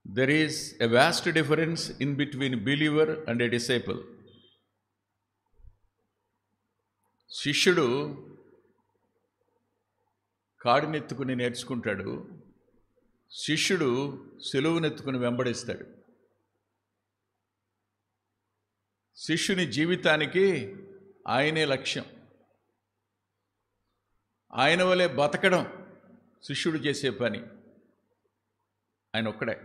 There is a vast difference in between believer and a disciple. శిష్యుడు కాడినెత్తుకుని నేర్చుకుంటాడు, శిష్యుడు సిలువనెత్తుకుని వెంబడిస్తాడు. శిష్యుని జీవితానికి ఆయనే లక్ష్యం. ఆయన వలె బతకడం శిష్యుడు చేసే పని. ఆయన ఒక్కడే.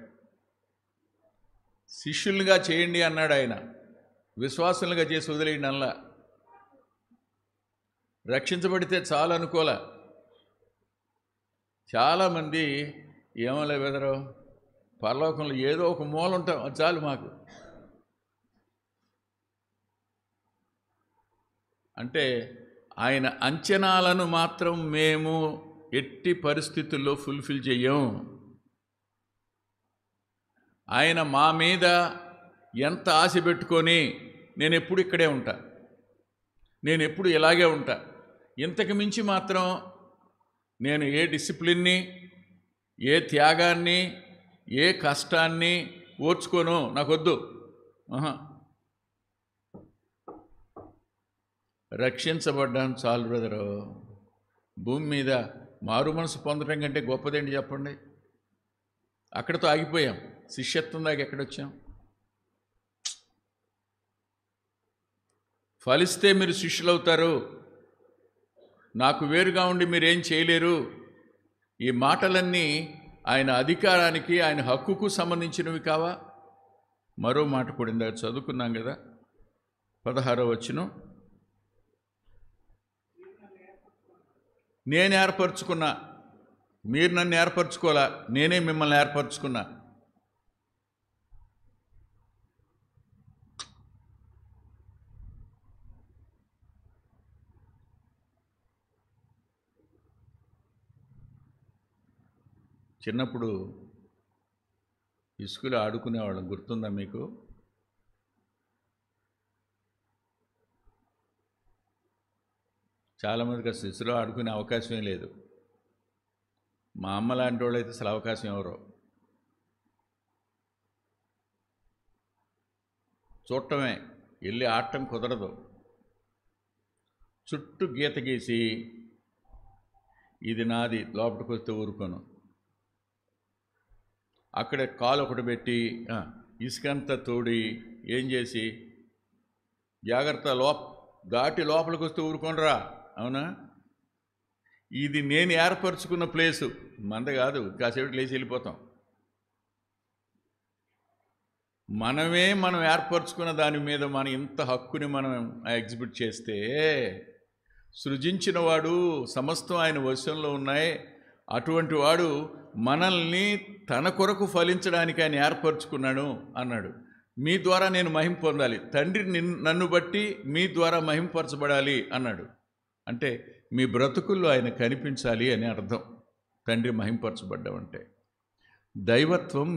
శిష్యులుగా చేయండి అన్నాడు ఆయన, విశ్వాసులుగా చేసి వదిలేయండి అలా. రక్షించబడితే చాలు అనుకోలే. చాలామంది ఏమలే బెదరు, పరలోకంలో ఏదో ఒక మూల ఉంటాం, అది చాలు మాకు అంటే. ఆయన అంచనాలను మాత్రం మేము ఎట్టి పరిస్థితుల్లో ఫుల్ఫిల్ చెయ్యం. ఆయన మా మీద ఎంత ఆశ పెట్టుకొని నేను ఎప్పుడు ఇక్కడే ఉంటా, నేను ఎప్పుడు ఇలాగే ఉంటా, ఇంతకు మించి మాత్రం నేను ఏ డిసిప్లిన్ని, ఏ త్యాగాన్ని, ఏ కష్టాన్ని ఓర్చుకోను, నాకొద్దు. రక్షించబడ్డాను చాలు బ్రదరు. భూమి మీద మారు మనసు పొందడం కంటే గొప్పదేంటి చెప్పండి? అక్కడితో ఆగిపోయాం. శిష్యత్వం దాకా ఎక్కడొచ్చాం? ఫలిస్తే మీరు శిష్యులవుతారు, నాకు వేరుగా ఉండి మీరేం చేయలేరు. ఈ మాటలన్నీ ఆయన అధికారానికి, ఆయన హక్కుకు సంబంధించినవి కావా? మరో మాట కూడా ఇందాక చదువుకున్నాం కదా, 16వ వచనం. నేను ఏర్పరచుకున్నా, మీరు నన్ను ఏర్పరచుకోవాలా, నేనే మిమ్మల్ని ఏర్పరచుకున్నా. చిన్నప్పుడు ఇసుకలో ఆడుకునేవాళ్ళం, గుర్తుందా మీకు? చాలామందికి అసలు ఇసుకలో ఆడుకునే అవకాశమే లేదు. మా అమ్మ లాంటి వాళ్ళు అయితే అసలు అవకాశం ఎవరో. చూడటమే, వెళ్ళి ఆడటం కుదరదు. చుట్టూ గీత గీసి ఇది నాది, లోపలికి వస్తే ఊరుకోను. అక్కడే కాలు ఒకటి పెట్టి ఇసుకంతా తోడి ఏం చేసి జాగ్రత్త దాటి లోపలికి వస్తే ఊరుకోనరా. అవునా? ఇది నేను ఏర్పరచుకున్న ప్లేసు, మంద కాదు. కాసేపు లేచి వెళ్ళిపోతాం. మనం ఏర్పరచుకున్న దాని మీద మన ఇంత హక్కుని మనం ఎగ్జిబిట్ చేస్తే సృజించినవాడు, సమస్తం ఆయన వశంలో ఉన్నాయి. అటువంటి వాడు మనల్ని తన కొరకు ఫలించడానికి ఆయన ఏర్పరచుకున్నాడు అన్నాడు. మీ ద్వారా నేను మహిమ పొందాలి, తండ్రి నన్ను బట్టి మీ ద్వారా మహిమపరచబడాలి అన్నాడు. అంటే మీ బ్రతుకుల్లో ఆయన కనిపించాలి అని అర్థం. తండ్రి మహిమపరచబడ్డామంటే దైవత్వం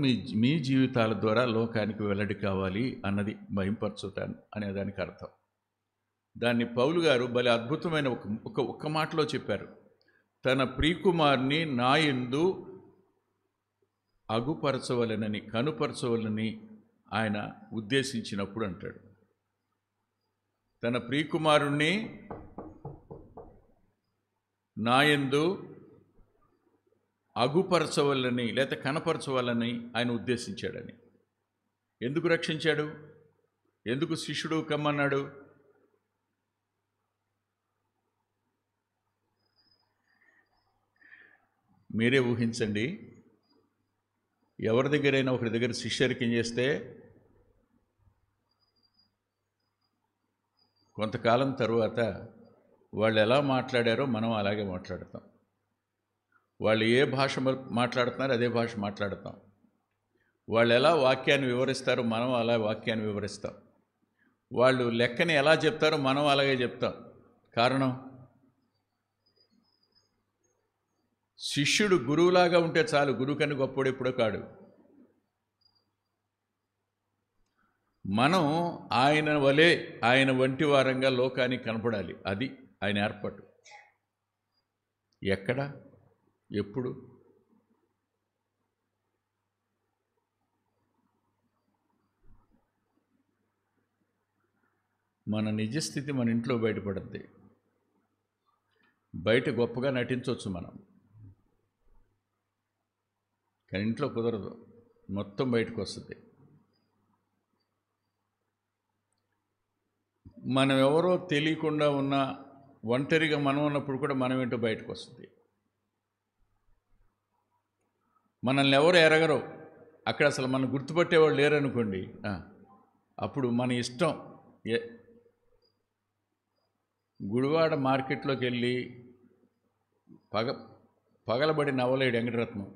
మీ జీవితాల ద్వారా లోకానికి వెల్లడి కావాలి అన్నది మహిమపరచుతాను అనేదానికి అర్థం. దాన్ని పౌలు గారు భలే అద్భుతమైన ఒక్క మాటలో చెప్పారు. తన ప్రియకుమారుని నా యందు అగుపరచవలనని, కనుపరచవలని ఆయన ఉద్దేశించినప్పుడు అంటాడు. తన ప్రియకుమారుణ్ణి నా యందు అగుపరచవలని లేక కనపరచవాలని ఆయన ఉద్దేశించాడని. ఎందుకు రక్షించాడు? ఎందుకు శిష్యుడు కమ్మన్నాడు? మీరే ఊహించండి. ఎవరి దగ్గరైనా ఒకరి దగ్గర శిష్యరికం చేస్తే కొంతకాలం తరువాత వాళ్ళు ఎలా మాట్లాడారో మనం అలాగే మాట్లాడతాం. వాళ్ళు ఏ భాష మాట్లాడుతున్నారో అదే భాష మాట్లాడతాం. వాళ్ళు ఎలా వాక్యాన్ని వివరిస్తారో మనం అలా వాక్యాన్ని వివరిస్తాం. వాళ్ళు లెక్కని ఎలా చెప్తారో మనం అలాగే చెప్తాం. కారణం, శిష్యుడు గురువులాగా ఉంటే చాలు, గురువు కన్నా గొప్పవాడు ఎప్పుడో కాడు. మనం ఆయన వలె, ఆయన వంటి వారంగా లోకానికి కనపడాలి. అది ఆయన ఏర్పాటు. ఎక్కడ, ఎప్పుడు? మన నిజస్థితి మన ఇంట్లో బయటపడుద్ది. బయట గొప్పగా నటించవచ్చు మనం, కానీ ఇంట్లో కుదరదు, మొత్తం బయటకు వస్తుంది. మనం ఎవరో తెలియకుండా ఉన్న ఒంటరిగా మనం ఉన్నప్పుడు కూడా మనం ఏంటో బయటకు వస్తుంది. మనల్ని ఎవరు ఎరగరో, అక్కడ అసలు మనం గుర్తుపట్టేవాళ్ళు లేరనుకోండి, అప్పుడు మన ఇష్టం. గుడివాడ మార్కెట్లోకి వెళ్ళి పగలబడి నవ్వలేడు వెంకటరత్నం.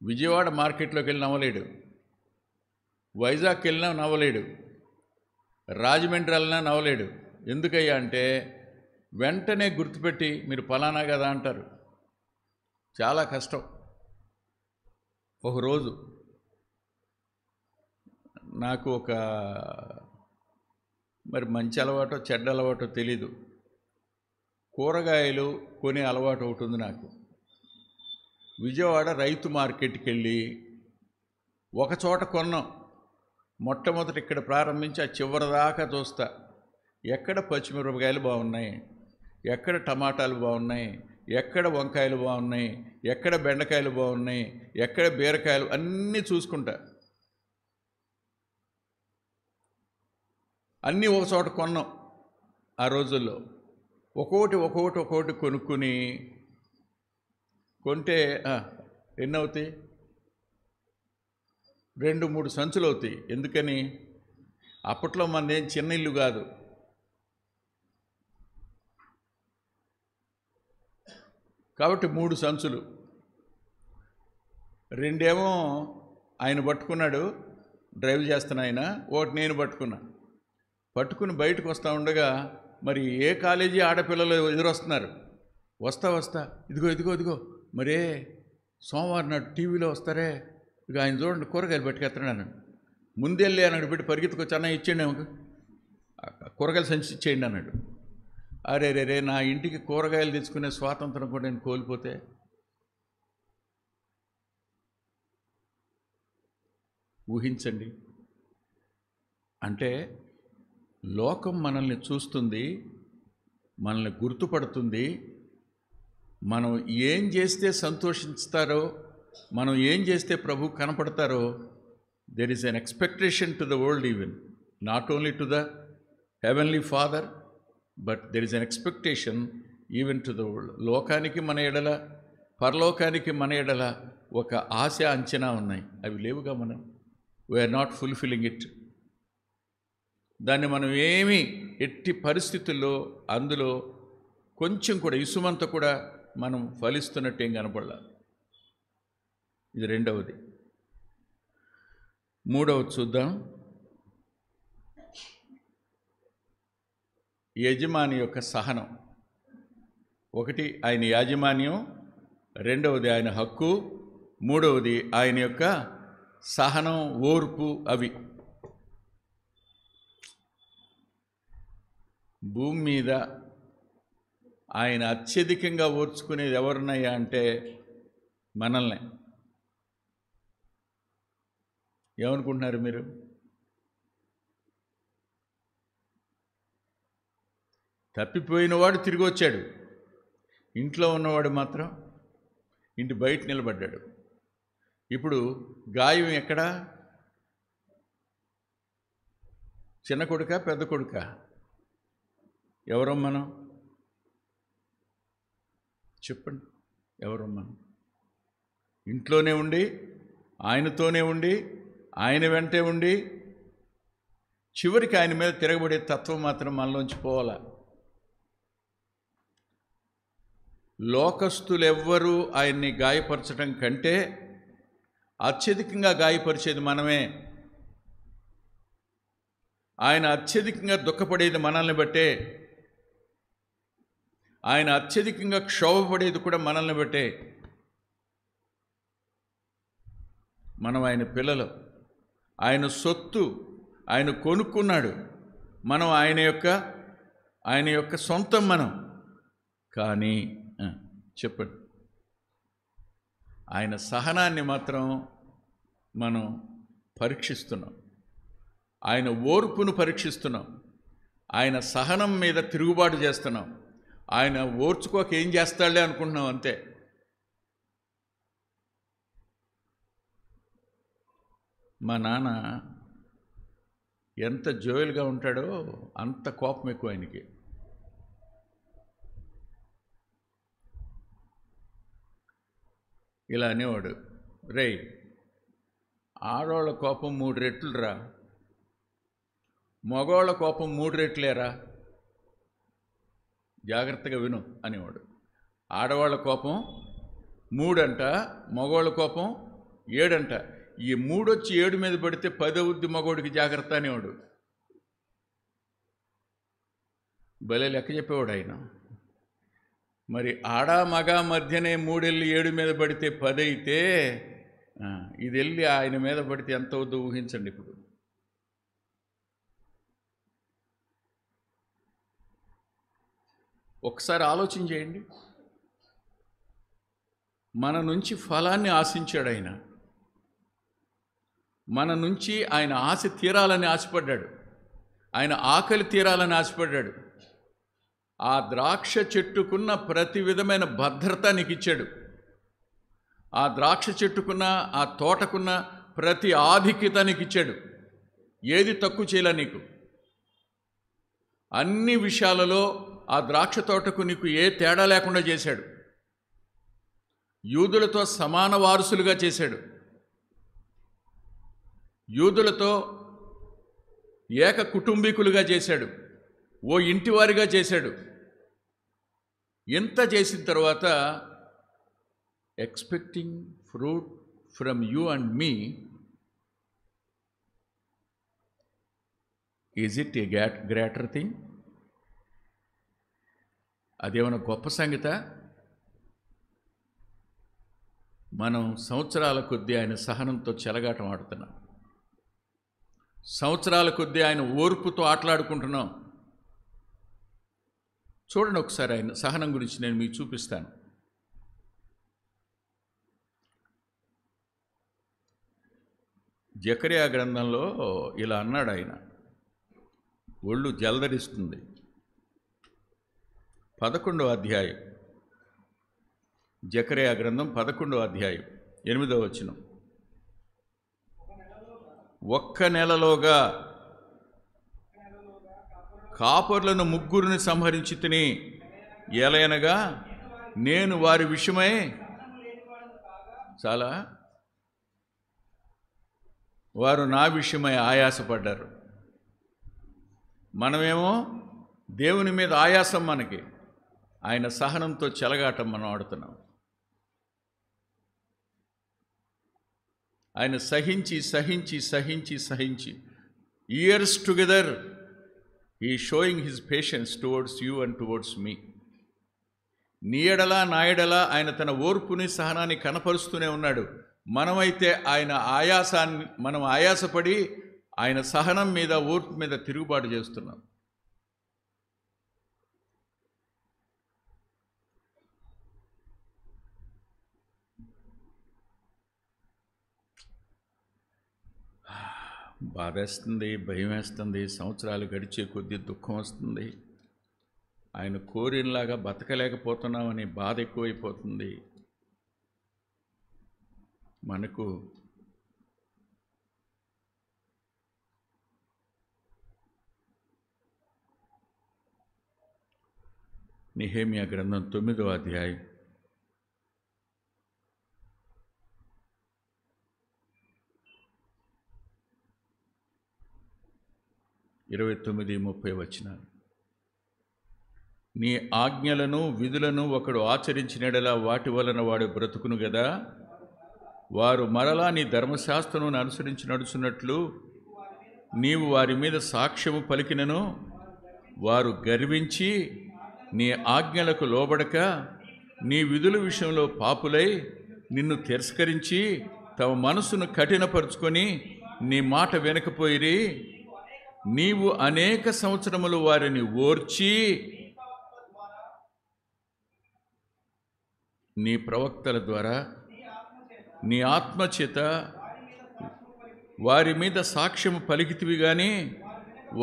విజయవాడ మార్కెట్లోకి వెళ్ళి నవ్వలేడు. వైజాగ్కి వెళ్ళినా నవ్వలేడు. రాజమండ్రి వెళ్ళినా నవ్వలేడు. ఎందుకయ్యా అంటే వెంటనే గుర్తుపెట్టి మీరు ఫలానా కదా అంటారు. చాలా కష్టం. ఒకరోజు నాకు ఒక మరి మంచి అలవాటో చెడ్డ అలవాటో తెలీదు, కూరగాయలు కొనే అలవాటు ఒకటి ఉంది నాకు. విజయవాడ రైతు మార్కెట్కి వెళ్ళి ఒక చోట కొన్నాం. మొట్టమొదటి ఇక్కడ ప్రారంభించి ఆ చివరి దాకా చూస్తా. ఎక్కడ పచ్చిమిరపకాయలు బాగున్నాయి, ఎక్కడ టమాటాలు బాగున్నాయి, ఎక్కడ వంకాయలు బాగున్నాయి, ఎక్కడ బెండకాయలు బాగున్నాయి, ఎక్కడ బీరకాయలు, అన్నీ చూసుకుంటా. అన్నీ ఒక చోట కొన్నాం. ఆ రోజుల్లో ఒక్కొక్కటి కొనుక్కుని కొంటే ఎన్ని అవుతాయి? 2-3 సంచులు అవుతాయి. ఎందుకని? అప్పట్లో మనదేం చిన్న ఇల్లు కాదు. కాబట్టి 3 సంచులు. 2 ఏమో ఆయన పట్టుకున్నాడు, డ్రైవ్ చేస్తున్న ఆయన. ఒకటి నేను పట్టుకుని బయటకు వస్తూ ఉండగా మరి ఏ కాలేజీ ఆడపిల్లలు ఎదురొస్తున్నారు. వస్తా ఇదిగో మరే సోమవారం నాడు టీవీలో వస్తారే, ఇక ఆయన చూడండి కూరగాయలు పట్టుకెత్తున్నాను. ముందెళ్ళి అన్నాడు, పెట్టి పరిగెత్తుకొచ్చి అన్న ఇచ్చేయండి, కూరగాయలు సంచి ఇచ్చేయండి అన్నాడు. అరే నా ఇంటికి కూరగాయలు తెచ్చుకునే స్వాతంత్రం కూడా నేను కోల్పోతే. ఊహించండి. అంటే లోకం మనల్ని చూస్తుంది, మనల్ని గుర్తుపడుతుంది. మనం ఏం చేస్తే సంతోషిస్తారో, మనం ఏం చేస్తే ప్రభు కనపడతారో, there is an expectation to the world, even not only to the heavenly father, but there is an expectation even to the world. లోకానికి మన ఎడల, పరలోకానికి మన ఎడల ఒక ఆశ, అంచనా ఉన్నాయి. అవి లేవుగా. మనం వీఆర్ నాట్ ఫుల్ఫిల్లింగ్ ఇట్. దాన్ని మనం ఏమీ ఎట్టి పరిస్థితుల్లో అందులో కొంచెం కూడా ఇసుమంత కూడా మనం ఫలిస్తున్నట్టు ఏం కనపడలా. ఇది రెండవది. మూడవది చూద్దాం. యజమాని యొక్క సహనం. ఒకటి ఆయన యాజమాన్యం, రెండవది ఆయన హక్కు, మూడవది ఆయన యొక్క సహనం, ఓర్పు. అవి భూమి మీద ఆయన అత్యధికంగా ఓర్చుకునేది ఎవరున్నాయా అంటే మనల్నే. ఏమనుకుంటున్నారు మీరు? తప్పిపోయినవాడు తిరిగి వచ్చాడు, ఇంట్లో ఉన్నవాడు మాత్రం ఇంటి బయట నిలబడ్డాడు. ఇప్పుడు గాయం ఎక్కడా? చిన్న కొడుకా పెద్ద కొడుకా? ఎవరో మనం చెప్పండి, ఎవరో మనం ఇంట్లోనే ఉండి ఆయనతోనే ఉండి ఆయన వెంటే ఉండి చివరికి ఆయన మీద తిరగబడే తత్వం మాత్రం మనలోంచి పోవాలా. లోకస్తులెవ్వరూ ఆయన్ని గాయపరచడం కంటే అత్యధికంగా గాయపరిచేది మనమే. ఆయన అత్యధికంగా దుఃఖపడేది మనల్ని బట్టే, ఆయన అత్యధికంగా క్షోభపడేది కూడా మనల్ని బట్టే. మనం ఆయన పిల్లలు, ఆయన సొత్తు, ఆయన కొనుక్కున్నాడు, మనం ఆయన యొక్క సొంతం మనం. కానీ చెప్పండి, ఆయన సహనాన్ని మాత్రం మనం పరీక్షిస్తున్నాం, ఆయన ఓర్పును పరీక్షిస్తున్నాం, ఆయన సహనం మీద తిరుగుబాటు చేస్తున్నాం. ఆయన ఓర్చుకోక ఏం చేస్తాడులే అనుకుంటున్నాం అంతే. మా నాన్న ఎంత జోయల్గా ఉంటాడో అంత కోపం ఎక్కువ ఆయనకి. ఇలా అనేవాడు, రేయ్ ఆడవాళ్ళ కోపం 3 రెట్లురా, మగవాళ్ళ కోపం 3 రెట్లేరా, జాగ్రత్తగా విను అనేవాడు. ఆడవాళ్ళ కోపం 3 అంట, మగవాళ్ళ కోపం 7 అంట. ఈ 3 వచ్చి 7 మీద పడితే 10 అవుద్ది మగవాడికి, జాగ్రత్త అనేవాడు. భలే లెక్క చెప్పేవాడు ఆయన. మరి ఆడ మగ మధ్యనే 3 వెళ్ళి 7 మీద పడితే 10 అయితే ఇది వెళ్ళి ఆయన మీద పడితే ఎంత అవుద్దో ఊహించండి. ఇప్పుడు ఒకసారి ఆలోచన చేయండి. మన నుంచి ఫలాన్ని ఆశించాడు ఆయన, మన నుంచి ఆయన ఆశ తీరాలని ఆశపడ్డాడు, ఆయన ఆకలి తీరాలని ఆశపడ్డాడు. ఆ ద్రాక్ష చెట్టుకున్న ప్రతి విధమైన భద్రత నీకు ఇచ్చాడు. ఆ ద్రాక్ష చెట్టుకున్న, ఆ తోటకున్న ప్రతి ఆధిక్యత నీకు ఇచ్చాడు. ఏది తక్కువ చేయలే నీకు. అన్ని విషయాలలో ఆ ద్రాక్ష తోటకు నీకు ఏ తేడా లేకుండా చేశాడు. యూదులతో సమాన వారసులుగా చేశాడు, యూదులతో ఏక కుటుంబీకులుగా చేశాడు, ఓ ఇంటివారిగా చేశాడు. ఇంత చేసిన తర్వాత expecting fruit from you and me, is it A greater thing? అదేమైనా గొప్ప సంగత? మనం సంవత్సరాల కొద్దీ ఆయన సహనంతో చెలగాటం ఆడుతున్నాం, సంవత్సరాల కొద్దీ ఆయన ఓర్పుతో ఆటలాడుకుంటున్నాం. చూడండి ఒకసారి ఆయన సహనం గురించి నేను మీకు చూపిస్తాను. జకర్యా గ్రంథంలో ఇలా అన్నాడు ఆయన, ఒళ్ళు జలదరిస్తుంది. 11వ అధ్యాయం, జకర్యా గ్రంథం 11వ అధ్యాయం 8వ వచనం. ఒక్క నెలలోగా కాపరులను 3 సంహరించి తిని, ఎలయనగా నేను వారి విషయమై చాలా వారు నా విషయమై ఆయాసపడ్డారు. మనమేమో దేవుని మీద ఆయాసం మనకి, ఆయన సహనంతో చెలగాటం మనం ఆడుతున్నాం. ఆయన సహించి సహించి సహించి సహించి years together he showing his patience towards you and towards me. నీ ఎడల నా ఎడల ఆయన తన ఓర్పుని సహనాన్ని కనపరుస్తూనే ఉన్నాడు. మనమైతే మనం ఆయాసపడి ఆయన సహనం మీద ఓర్పు మీద తిరుగుబాటు చేస్తున్నాం. బాధేస్తుంది, భయం వేస్తుంది, సంవత్సరాలు గడిచే కొద్దీ దుఃఖం వస్తుంది. ఆయన కోరినలాగా బతకలేకపోతున్నామని బాధ ఎక్కువైపోతుంది మనకు. నెహెమ్యా గ్రంథం 9వ అధ్యాయం 29-30 వచనాలు. నీ ఆజ్ఞలను విధులను ఒకడు ఆచరించినడలా వాటి వలన వాడు బ్రతుకును గదా. వారు మరలా నీ ధర్మశాస్త్రమును అనుసరించి నడుచున్నట్లు నీవు వారి మీద సాక్ష్యము పలికినను వారు గర్వించి నీ ఆజ్ఞలకు లోబడక నీ విధుల విషయంలో పాపులై నిన్ను తిరస్కరించి తమ మనసును కఠినపరుచుకొని నీ మాట వినకపోయిరి. నీవు అనేక సంవత్సరములు వారిని ఓర్చి నీ ప్రవక్తల ద్వారా నీ ఆత్మచేత వారి మీద సాక్ష్యము పలికితివి గాని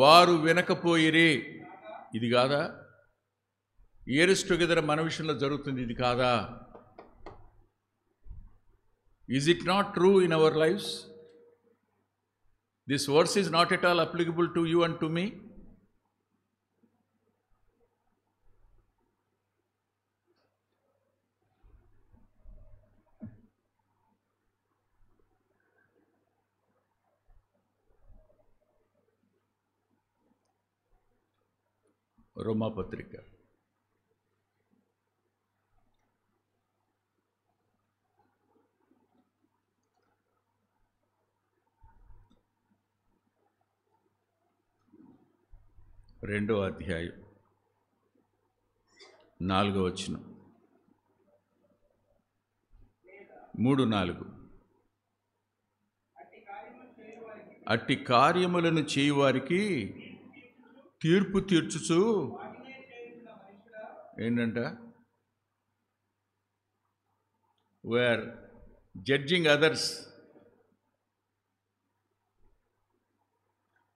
వారు వినకపోయిరి. ఇది కాదా? ఇయర్స్ టుగెదర్ మన విషయంలో జరుగుతుంది. ఇది కాదా? Is it not true in our lives? This verse is not at all applicable to you and to me. రోమాపత్రిక 2వ అధ్యాయం 4వ వచనం 3-4. అట్టి కార్యములను చేయువారికి తీర్పు తీర్చుచు ఏంటంట? We are judging others.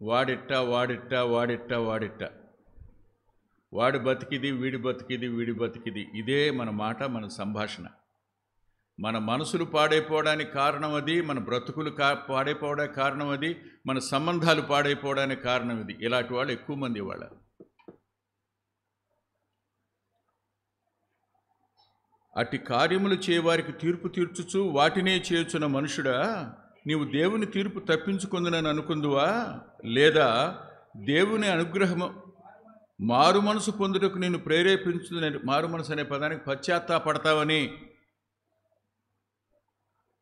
వాడిట్టా వాడిట్టా వాడిట్టా వాడిట్టా, వాడి బతికిది వీడి బతికిది వీడి బతికిది. ఇదే మన మాట, మన సంభాషణ. మన మనసులు పాడైపోవడానికి కారణం అది, మన బ్రతుకులు పాడైపోవడానికి కారణం అది, మన సంబంధాలు పాడైపోవడానికి కారణం ఇది. ఇలాంటి వాళ్ళు ఎక్కువ మంది. వాళ్ళ అట్టి కార్యములు చేయవారికి తీర్పు తీర్చుచు వాటినే చేయుచున్న మనుషుడా, నీవు దేవుని తీర్పు తప్పించుకుందునని అనుకుందువా? లేదా దేవుని అనుగ్రహము మారు మనసు పొందుటకు నేను ప్రేరేపించుదని, మారు మనసు అనే పదానికి పశ్చాత్తాపడతావని,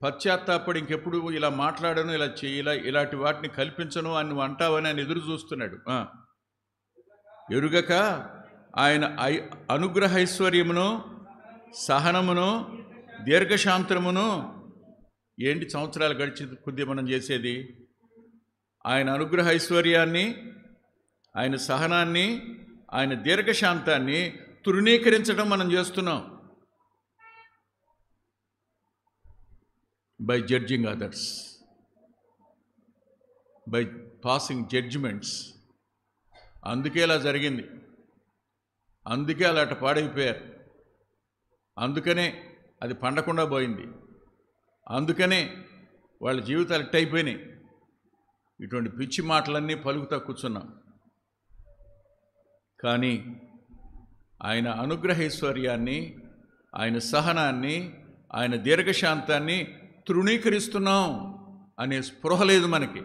పశ్చాత్తాపడి ఇంకెప్పుడు ఇలా మాట్లాడను, ఇలా ఇలాంటి వాటిని కల్పించను అని నువ్వు అంటావని ఆయన ఎదురు చూస్తున్నాడు. ఎరుగక ఆయన అనుగ్రహైశ్వర్యమును సహనమును దీర్ఘశాంతమును, ఏంటి సంవత్సరాలు గడిచి కొద్ది మనం చేసేది? ఆయన అనుగ్రహ ఐశ్వర్యాన్ని, ఆయన సహనాన్ని, ఆయన దీర్ఘశాంతాన్ని తృణీకరించడం మనం చేస్తున్నాం. By judging others, by passing judgements. అందుకే ఇలా జరిగింది. అందుకే అలా అటు పాడైపోయారు. అందుకనే అది పండకుండా పోయింది. అందుకనే వాళ్ళ జీవితాలు ఇట్టయిపోయినాయి. ఇటువంటి పిచ్చి మాటలన్నీ పలుకుతా కూర్చున్నాం. కానీ ఆయన అనుగ్రహైశ్వర్యాన్ని, ఆయన సహనాన్ని, ఆయన దీర్ఘశాంతాన్ని తృణీకరిస్తున్నాం అనే స్పృహ లేదు మనకి.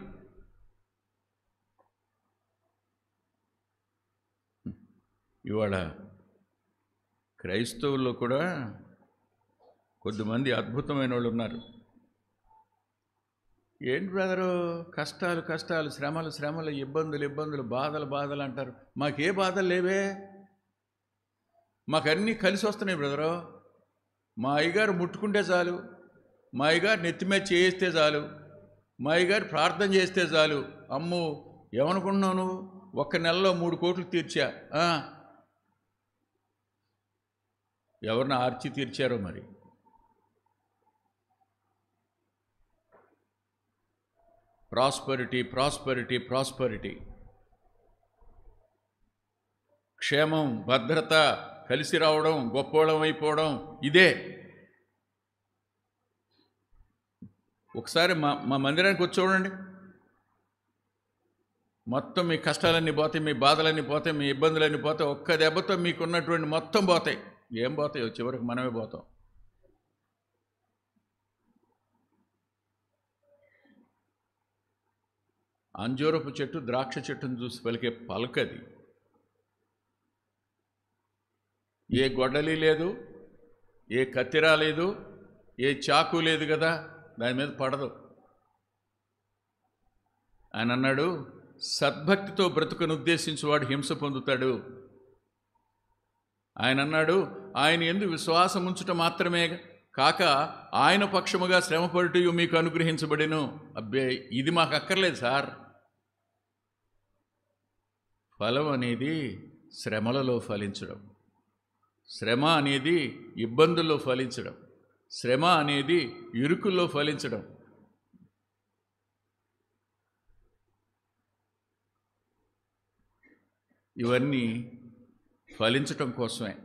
ఇవాళ క్రైస్తవుల్లో కూడా కొద్దిమంది అద్భుతమైన వాళ్ళు ఉన్నారు. ఏంటి బ్రదరు, కష్టాలు కష్టాలు, శ్రమలు శ్రమలు, ఇబ్బందులు ఇబ్బందులు, బాధలు బాధలు అంటారు. మాకే బాధలు లేవే, మాకన్నీ కలిసి వస్తున్నాయి బ్రదరు. మా అయ్యగారు ముట్టుకుంటే చాలు, మా అయ్యగారు నెత్తిమీద చేయిస్తే చాలు, మా అయ్యగారు ప్రార్థన చేస్తే చాలు, అమ్మో ఏమనుకుంటున్నావు నువ్వు, ఒక్క నెలలో 3 కోట్లు తీర్చా. ఎవరిని ఆర్చి తీర్చారో మరి. ప్రాస్పరిటీ ప్రాస్పరిటీ ప్రాస్పరిటీ, క్షేమం, భద్రత, కలిసి రావడం, గొప్పోళం అయిపోవడం, ఇదే. ఒకసారి మా మందిరానికి వచ్చి చూడండి. మొత్తం మీ కష్టాలన్నీ పోతాయి, మీ బాధలన్నీ పోతాయి, మీ ఇబ్బందులన్నీ పోతాయి. ఒక్క దెబ్బతో మీకున్నటువంటి మొత్తం పోతాయి. ఏం పోతాయో చివరికి మనమే పోతాం. అంజూరపు చెట్టు ద్రాక్ష చెట్టును చూసి పలికే పలకది. ఏ గొడ్డలి లేదు, ఏ కత్తిరా లేదు, ఏ చాకు లేదు కదా, దాని మీద పడదు. ఆయన అన్నాడు, సద్భక్తితో బ్రతుకును ఉద్దేశించేవాడు హింస పొందుతాడు. ఆయన అన్నాడు, ఆయన యందు విశ్వాసం ఉంచుట మాత్రమే కాక ఆయన పక్షముగా శ్రమపడుటయు మీకు అనుగ్రహించబడెను. అబ్బే, ఇది మాకు అక్కర్లేదు సార్. ఫలం అనేది శ్రమలలో ఫలించడం, శ్రమ అనేది ఇబ్బందుల్లో ఫలించడం, శ్రమ అనేది ఇరుకుల్లో ఫలించడం. ఇవన్నీ ఫలించటం కోసమే.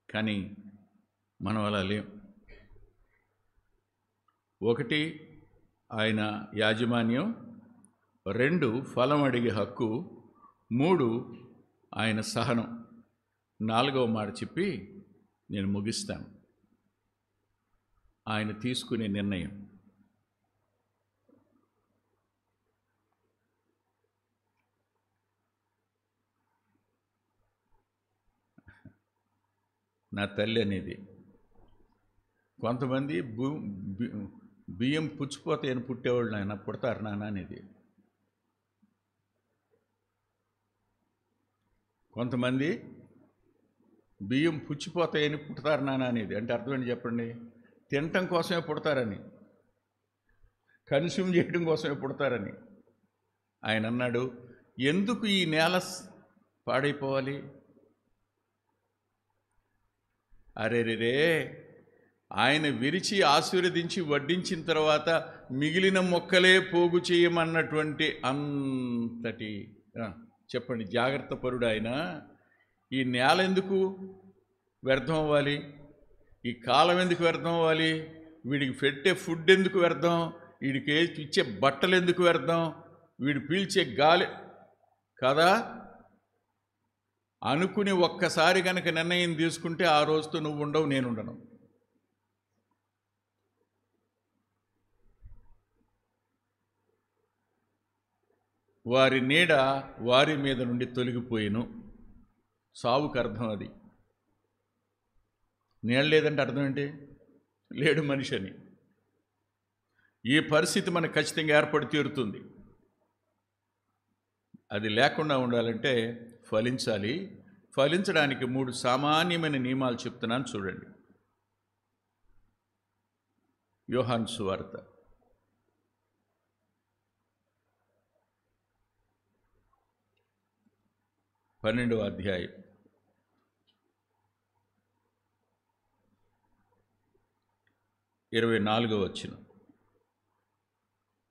కానీ మనం అలా లేం. 1 ఆయన యాజమాన్యం, 2 ఫలం అడిగే హక్కు, 3 ఆయన సహనం. 4వ మాట చెప్పి నేను ముగిస్తాను. ఆయన తీసుకునే నిర్ణయం. నా తల్లి అనేది. కొంతమంది బియ్యం పుచ్చిపోతాయని పుట్టేవాళ్ళు ఆయన పుడతారు నాన్న అనేది. కొంతమంది బియ్యం పుచ్చిపోతాయని పుడతారు నాన్న అనేది. అంటే అర్థం ఏంటి చెప్పండి? తినటం కోసమే పుడతారని, కన్స్యూమ్ చేయడం కోసమే పుడతారని. ఆయన అన్నాడు, ఎందుకు ఈ నేల పాడైపోవాలి? అరేరే, ఆయన విరిచి ఆశీర్వదించి వడ్డించిన తర్వాత మిగిలిన మొక్కలే పోగు చేయమన్నటువంటి అంతటి చెప్పండి జాగ్రత్త పరుడు ఆయన. ఈ నేల ఎందుకు వ్యర్థం అవ్వాలి? ఈ కాలం ఎందుకు వ్యర్థం అవ్వాలి? వీడికి పెట్టే ఫుడ్ ఎందుకు వ్యర్థం? వీడికి ఇచ్చే బట్టలు ఎందుకు వ్యర్థం? వీడు పీల్చే గాలి కదా అనుకుని ఒక్కసారి కనుక నిర్ణయం తీసుకుంటే ఆ రోజుతో నువ్వు ఉండవు, నేనుండను. వారి నీడ వారి మీద నుండి తొలగిపోయిను. సావుకు అర్థం అది. నీడ లేదంటే అర్థం ఏంటి? లేడు మనిషి అని. ఈ పరిస్థితి మనకు ఖచ్చితంగా ఏర్పడి తీరుతుంది. అది లేకుండా ఉండాలంటే ఫలించాలి. ఫలించడానికి 3 సామాన్యమైన నియమాలు చెప్తున్నాను చూడండి. యోహాను సువార్త 12వ అధ్యాయం 24వ వచనం.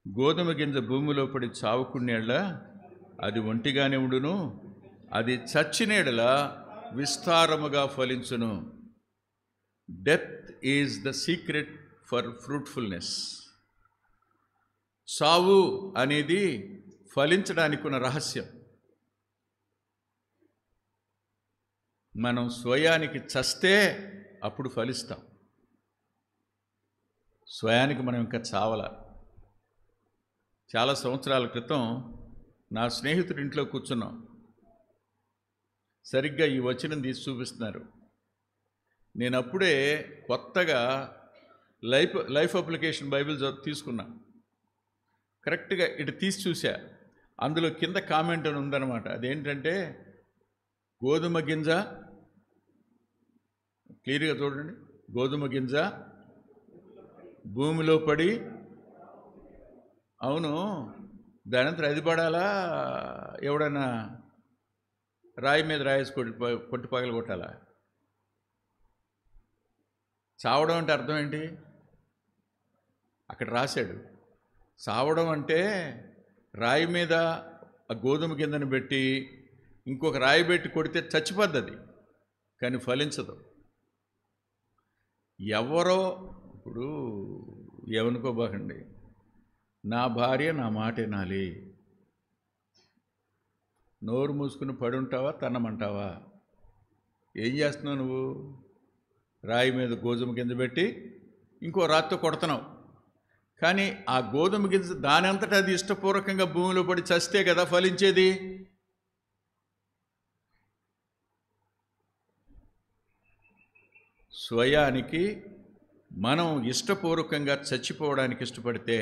గోధుమ గింజ భూమిలో పడి చావుకునేళ్ళ అది ఒంటిగానే ఉండును, అది చచ్చినేడల విస్తారముగా ఫలించును. Death is the secret for fruitfulness. సావు అనేది ఫలించడానికి ఉన్న రహస్యం. మనం స్వయానికి చస్తే అప్పుడు ఫలిస్తాం. స్వయానికి మనం ఇంకా చావల. చాలా సంవత్సరాల క్రితం నా స్నేహితుడి ఇంట్లో కూర్చున్నాం. సరిగ్గా ఈ వచనం తీసి చూపిస్తున్నారు. నేను అప్పుడే కొత్తగా లైఫ్ అప్లికేషన్ బైబిల్ తీసుకున్నా. కరెక్ట్గా ఇటు తీసి చూసా. అందులో కింద కామెంట్ అని ఉందన్నమాట. అదేంటంటే, గోధుమ గింజ, క్లియర్గా చూడండి, గోధుమ గింజ భూమిలో పడి, అవును, దానంతా అది పడాలా, ఎవడన్నా రాయి మీద రాయేసి కొట్టి పగలు కొట్టాలా? చావడం అంటే అర్థం ఏంటి? అక్కడ రాశాడు, చావడం అంటే రాయి మీద ఆ గోధుమ గింజను పెట్టి ఇంకొక రాయి పెట్టి కొడితే చచ్చిపోద్ది అది, కానీ ఫలించదు. ఎవరో ఇప్పుడు ఏమనుకోబాకండి, నా భార్య నా మాట వినాలి, నోరు మూసుకుని పడుంటావా తన్నమంటావా? ఏం చేస్తున్నావు నువ్వు? రాయి మీద గోధుమ గింజ పెట్టి ఇంకో రాత్తో కొడుతున్నావు. కానీ ఆ గోధుమ గింజ దాని అంతటా అది ఇష్టపూర్వకంగా భూమిలో పడి చస్తే కదా ఫలించేది. స్వయానికి మనం ఇష్టపూర్వకంగా చచ్చిపోవడానికి ఇష్టపడితే,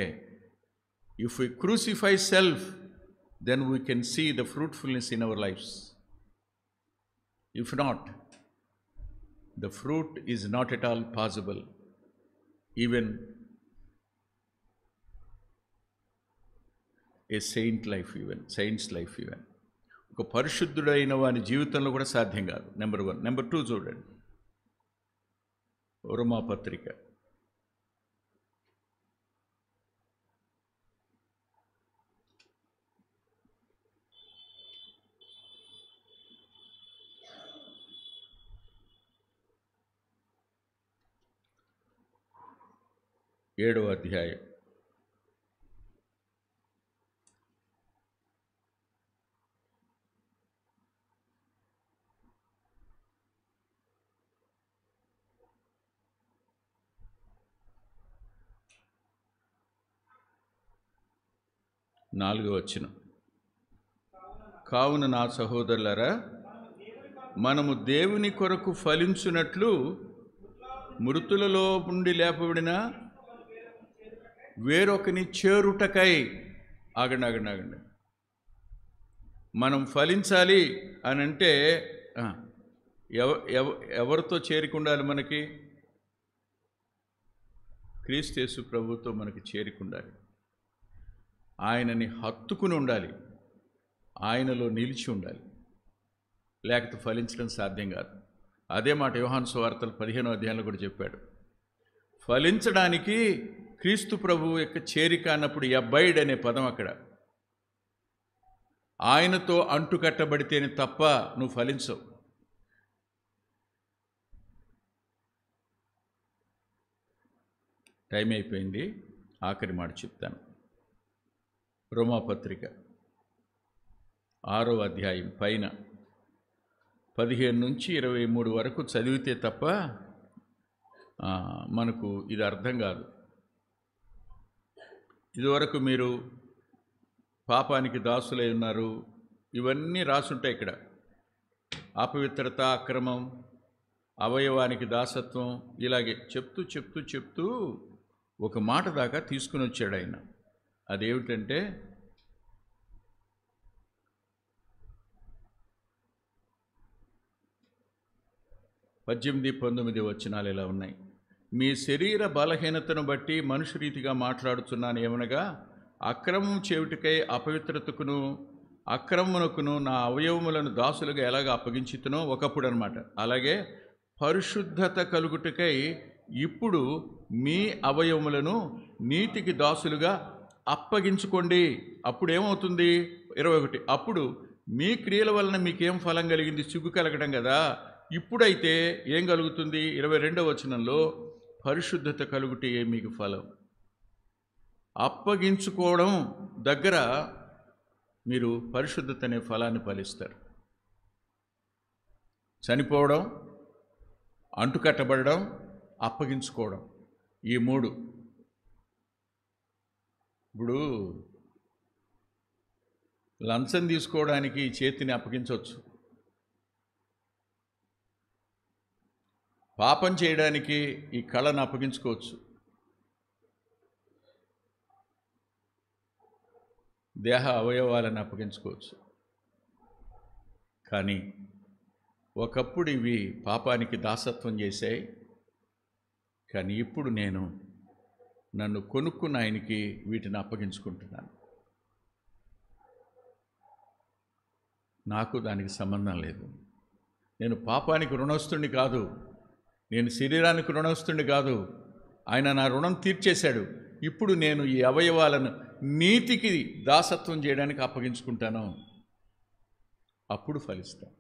if we crucify self, then we can see the fruitfulness in our lives. If not, the fruit is not at all possible. Even a saint's life even ఒక పరిశుద్ధుడైన వాని జీవితంలో కూడా సాధ్యం కాదు. నెంబర్ 1. నెంబర్ 2 చూడండి, రోమాపత్రిక 7వ అధ్యాయం 4వ వచనం. కావున నా సహోదరులారా, మనము దేవుని కొరకు ఫలించున్నట్లు మృతులలో నుండి లేపబడిన వేరొకని చేరుటకై, ఆగండి, మనం ఫలించాలి అని అంటే ఎవరితో చేరికుండాలి? మనకి క్రీస్తు యేసు ప్రభువుతో మనకి చేరికుండాలి. ఆయనని హత్తుకుని ఉండాలి, ఆయనలో నిలిచి ఉండాలి, లేకపోతే ఫలించడం సాధ్యం కాదు. అదే మాట యోహాను సువార్తలు 15వ అధ్యాయంలో కూడా చెప్పాడు. ఫలించడానికి క్రీస్తు ప్రభువు యొక్క చేరిక అన్నప్పుడు అబైడ్ అనే పదం అక్కడ. ఆయనతో అంటుకట్టబడితేనే తప్ప నువ్వు ఫలించవు. టైం అయిపోయింది, ఆఖరి మాట చెప్తాను. రోమాపత్రిక 6వ అధ్యాయం పైన 15 నుంచి 23 వరకు చదివితే తప్ప మనకు ఇది అర్థం కాదు. ఇదివరకు మీరు పాపానికి దాసులై ఉన్నారు, ఇవన్నీ రాసుంటాయి ఇక్కడ. అపవిత్రత, అక్రమం, అవయవానికి దాసత్వం, ఇలాగే చెప్తూ ఒక మాట దాకా తీసుకుని వచ్చాడు ఆయన. అదేమిటంటే, పద్దెనిమిది 19 వచనాలు ఇలా ఉన్నాయి. మీ శరీర బలహీనతను బట్టి మనుషు రీతిగా మాట్లాడుతున్నాను ఏమనగా, అక్రమం చేయుటకై అపవిత్రతకును అక్రమమునకును నా అవయవములను దాసులుగా ఎలాగ అప్పగించుతునో ఒకప్పుడు అనమాట, అలాగే పరిశుద్ధత కలుగుటకై ఇప్పుడు మీ అవయవములను నీతికి దాసులుగా అప్పగించుకోండి. అప్పుడు ఏమవుతుంది? 21. అప్పుడు మీ క్రియల వలన మీకేం ఫలం కలిగింది? సిగ్గు కలగడం కదా. ఇప్పుడైతే ఏం కలుగుతుంది? 22వ వచనంలో, పరిశుద్ధత కలుగుటే మీకు ఫలం. అప్పగించుకోవడం దగ్గర మీరు పరిశుద్ధత అనే ఫలాన్ని ఫలిస్తారు. చనిపోవడం, అంటుకట్టబడడం, అప్పగించుకోవడం, ఈ 3. ఇప్పుడు లంచం తీసుకోవడానికి చేతిని అప్పగించవచ్చు, పాపం చేయడానికి ఈ కళను అప్పగించుకోవచ్చు, దేహ అవయవాలను అప్పగించుకోవచ్చు. కానీ ఒకప్పుడు ఇవి పాపానికి దాసత్వం చేశాయి. కానీ ఇప్పుడు నేను నన్ను కొనుక్కున్న ఆయనకి వీటిని అప్పగించుకుంటున్నాను. నాకు దానికి సంబంధం లేదు. నేను పాపానికి రుణస్తుడిని కాదు, నేను శరీరానికి రుణస్తుడిని కాదు. ఆయన నా రుణం తీర్చేశాడు. ఇప్పుడు నేను ఈ అవయవాలను నీతికి దాసత్వం చేయడానికి అప్పగించుకుంటాను. అప్పుడు ఫలిస్తాను.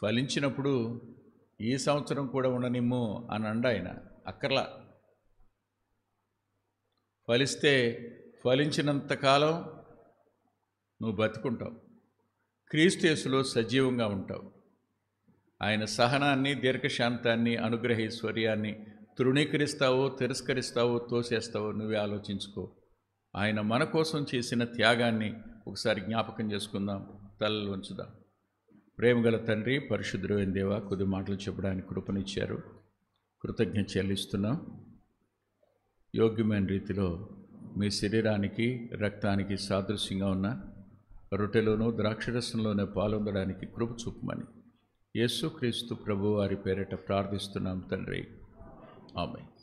ఫలించినప్పుడు ఈ సంవత్సరం కూడా ఉండనిమ్ము అని అండ ఆయన. అక్కర్లా. ఫలిస్తే ఫలించినంతకాలం నువ్వు బతుకుంటావు, క్రీస్తు యేసులో సజీవంగా ఉంటావు. ఆయన సహనాన్ని, దీర్ఘశాంతాన్ని, అనుగ్రహైశ్వర్యాన్ని తృణీకరిస్తావో, తిరస్కరిస్తావో, తోసేస్తావో నువ్వే ఆలోచించుకో. ఆయన మన కోసం చేసిన త్యాగాన్ని ఒకసారి జ్ఞాపకం చేసుకుందాం. తలలు ఉంచుదాం. ప్రేమగల తండ్రి, పరిశుద్ధుడైన దేవా, కొద్ది మాటలు చెప్పడానికి కృపనిచ్చారు. కృతజ్ఞత చెల్లిస్తున్నాం. యోగ్యమైన రీతిలో మీ శరీరానికి, రక్తానికి సాదృశ్యంగా ఉన్న రొట్టెలోనూ ద్రాక్షరసంలోనే పాల్గొనడానికి కృప చూపమని యేసుక్రీస్తు ప్రభువారి పేరిట ప్రార్థిస్తున్నాం తండ్రి. ఆమేన్.